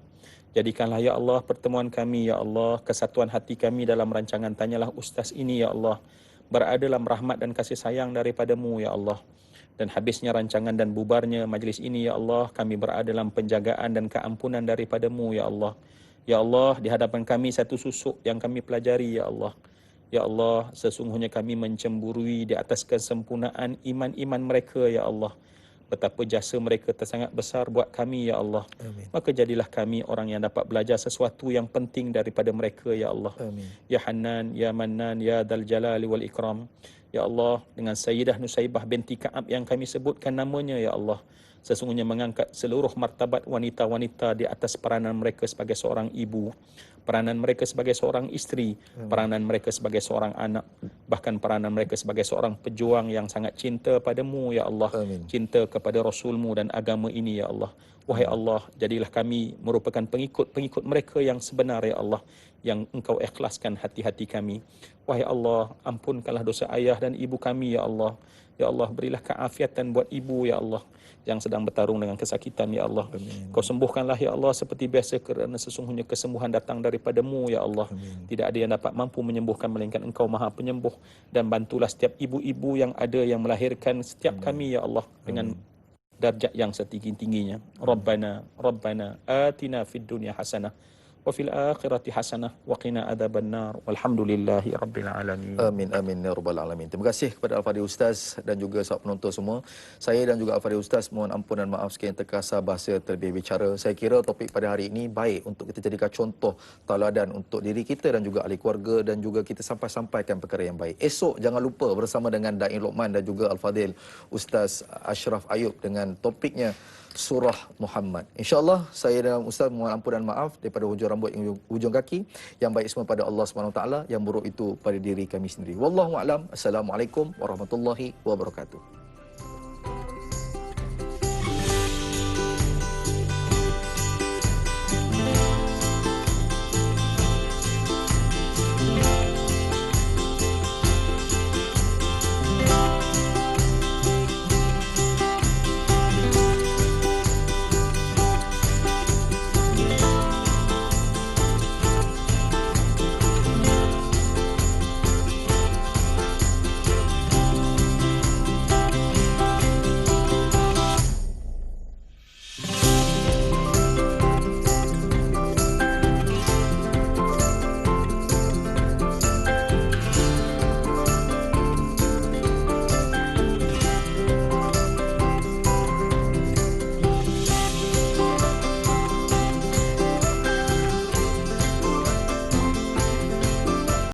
Jadikanlah ya Allah pertemuan kami, ya Allah, kesatuan hati kami dalam rancangan Tanyalah Ustaz ini, ya Allah, berada dalam rahmat dan kasih sayang daripada-Mu, ya Allah. Dan habisnya rancangan dan bubarnya majlis ini, ya Allah, kami berada dalam penjagaan dan keampunan daripada-Mu, ya Allah. Ya Allah, di hadapan kami satu susuk yang kami pelajari, ya Allah. Ya Allah, sesungguhnya kami mencemburui di atas kesempurnaan iman-iman mereka, ya Allah. Betapa jasa mereka tersangat besar buat kami, ya Allah. Amin. Maka jadilah kami orang yang dapat belajar sesuatu yang penting daripada mereka, ya Allah. Amin. Ya Hanan, ya Mannan, ya Dzal Jalali wal Ikram. Ya Allah, dengan Sayyidah Nusaibah binti Ka'ab yang kami sebutkan namanya, ya Allah, sesungguhnya mengangkat seluruh martabat wanita-wanita di atas peranan mereka sebagai seorang ibu, peranan mereka sebagai seorang isteri, peranan mereka sebagai seorang anak, bahkan peranan mereka sebagai seorang pejuang yang sangat cinta padamu, ya Allah, Amin. cinta kepada Rasulmu dan agama ini, ya Allah. Wahai Allah, jadilah kami merupakan pengikut-pengikut mereka yang sebenar, ya Allah, yang Engkau ikhlaskan hati-hati kami. Wahai Allah, ampunkanlah dosa ayah dan ibu kami, ya Allah. Ya Allah, berilah keafiatan buat ibu, ya Allah, yang sedang bertarung dengan kesakitan, ya Allah. Amin. Kau sembuhkanlah, ya Allah, seperti biasa, kerana sesungguhnya kesembuhan datang daripadamu, ya Allah. Amin. Tidak ada yang dapat mampu menyembuhkan melainkan Engkau Maha Penyembuh. Dan bantulah setiap ibu-ibu yang ada yang melahirkan setiap kami, ya Allah, dengan darjat yang setinggi-tingginya. Rabbana atina fid dunya hasanah wa fil akhirati hasanah wa qina adzabannar walhamdulillahi rabbil alamin. Amin, amin ya rabbal alamin. Terima kasih kepada Al-Fadhil Ustaz dan juga sahabat penonton semua. Saya dan juga Al-Fadhil Ustaz mohon ampun dan maaf sekiranya terkasar bahasa terlebih bicara. Saya kira topik pada hari ini baik untuk kita jadikan contoh tauladan untuk diri kita dan juga ahli keluarga, dan juga kita sampaikan perkara yang baik. Esok jangan lupa bersama dengan Da'i Luqman dan juga Al-Fadhil Ustaz Ashraf Ayub dengan topiknya Surah Muhammad. InsyaAllah saya dan Ustaz mohon ampun dan maaf daripada hujung rambut hingga hujung kaki. Yang baik semua pada Allah SWT, yang buruk itu pada diri kami sendiri. Wallahu a'lam. Assalamualaikum warahmatullahi wabarakatuh.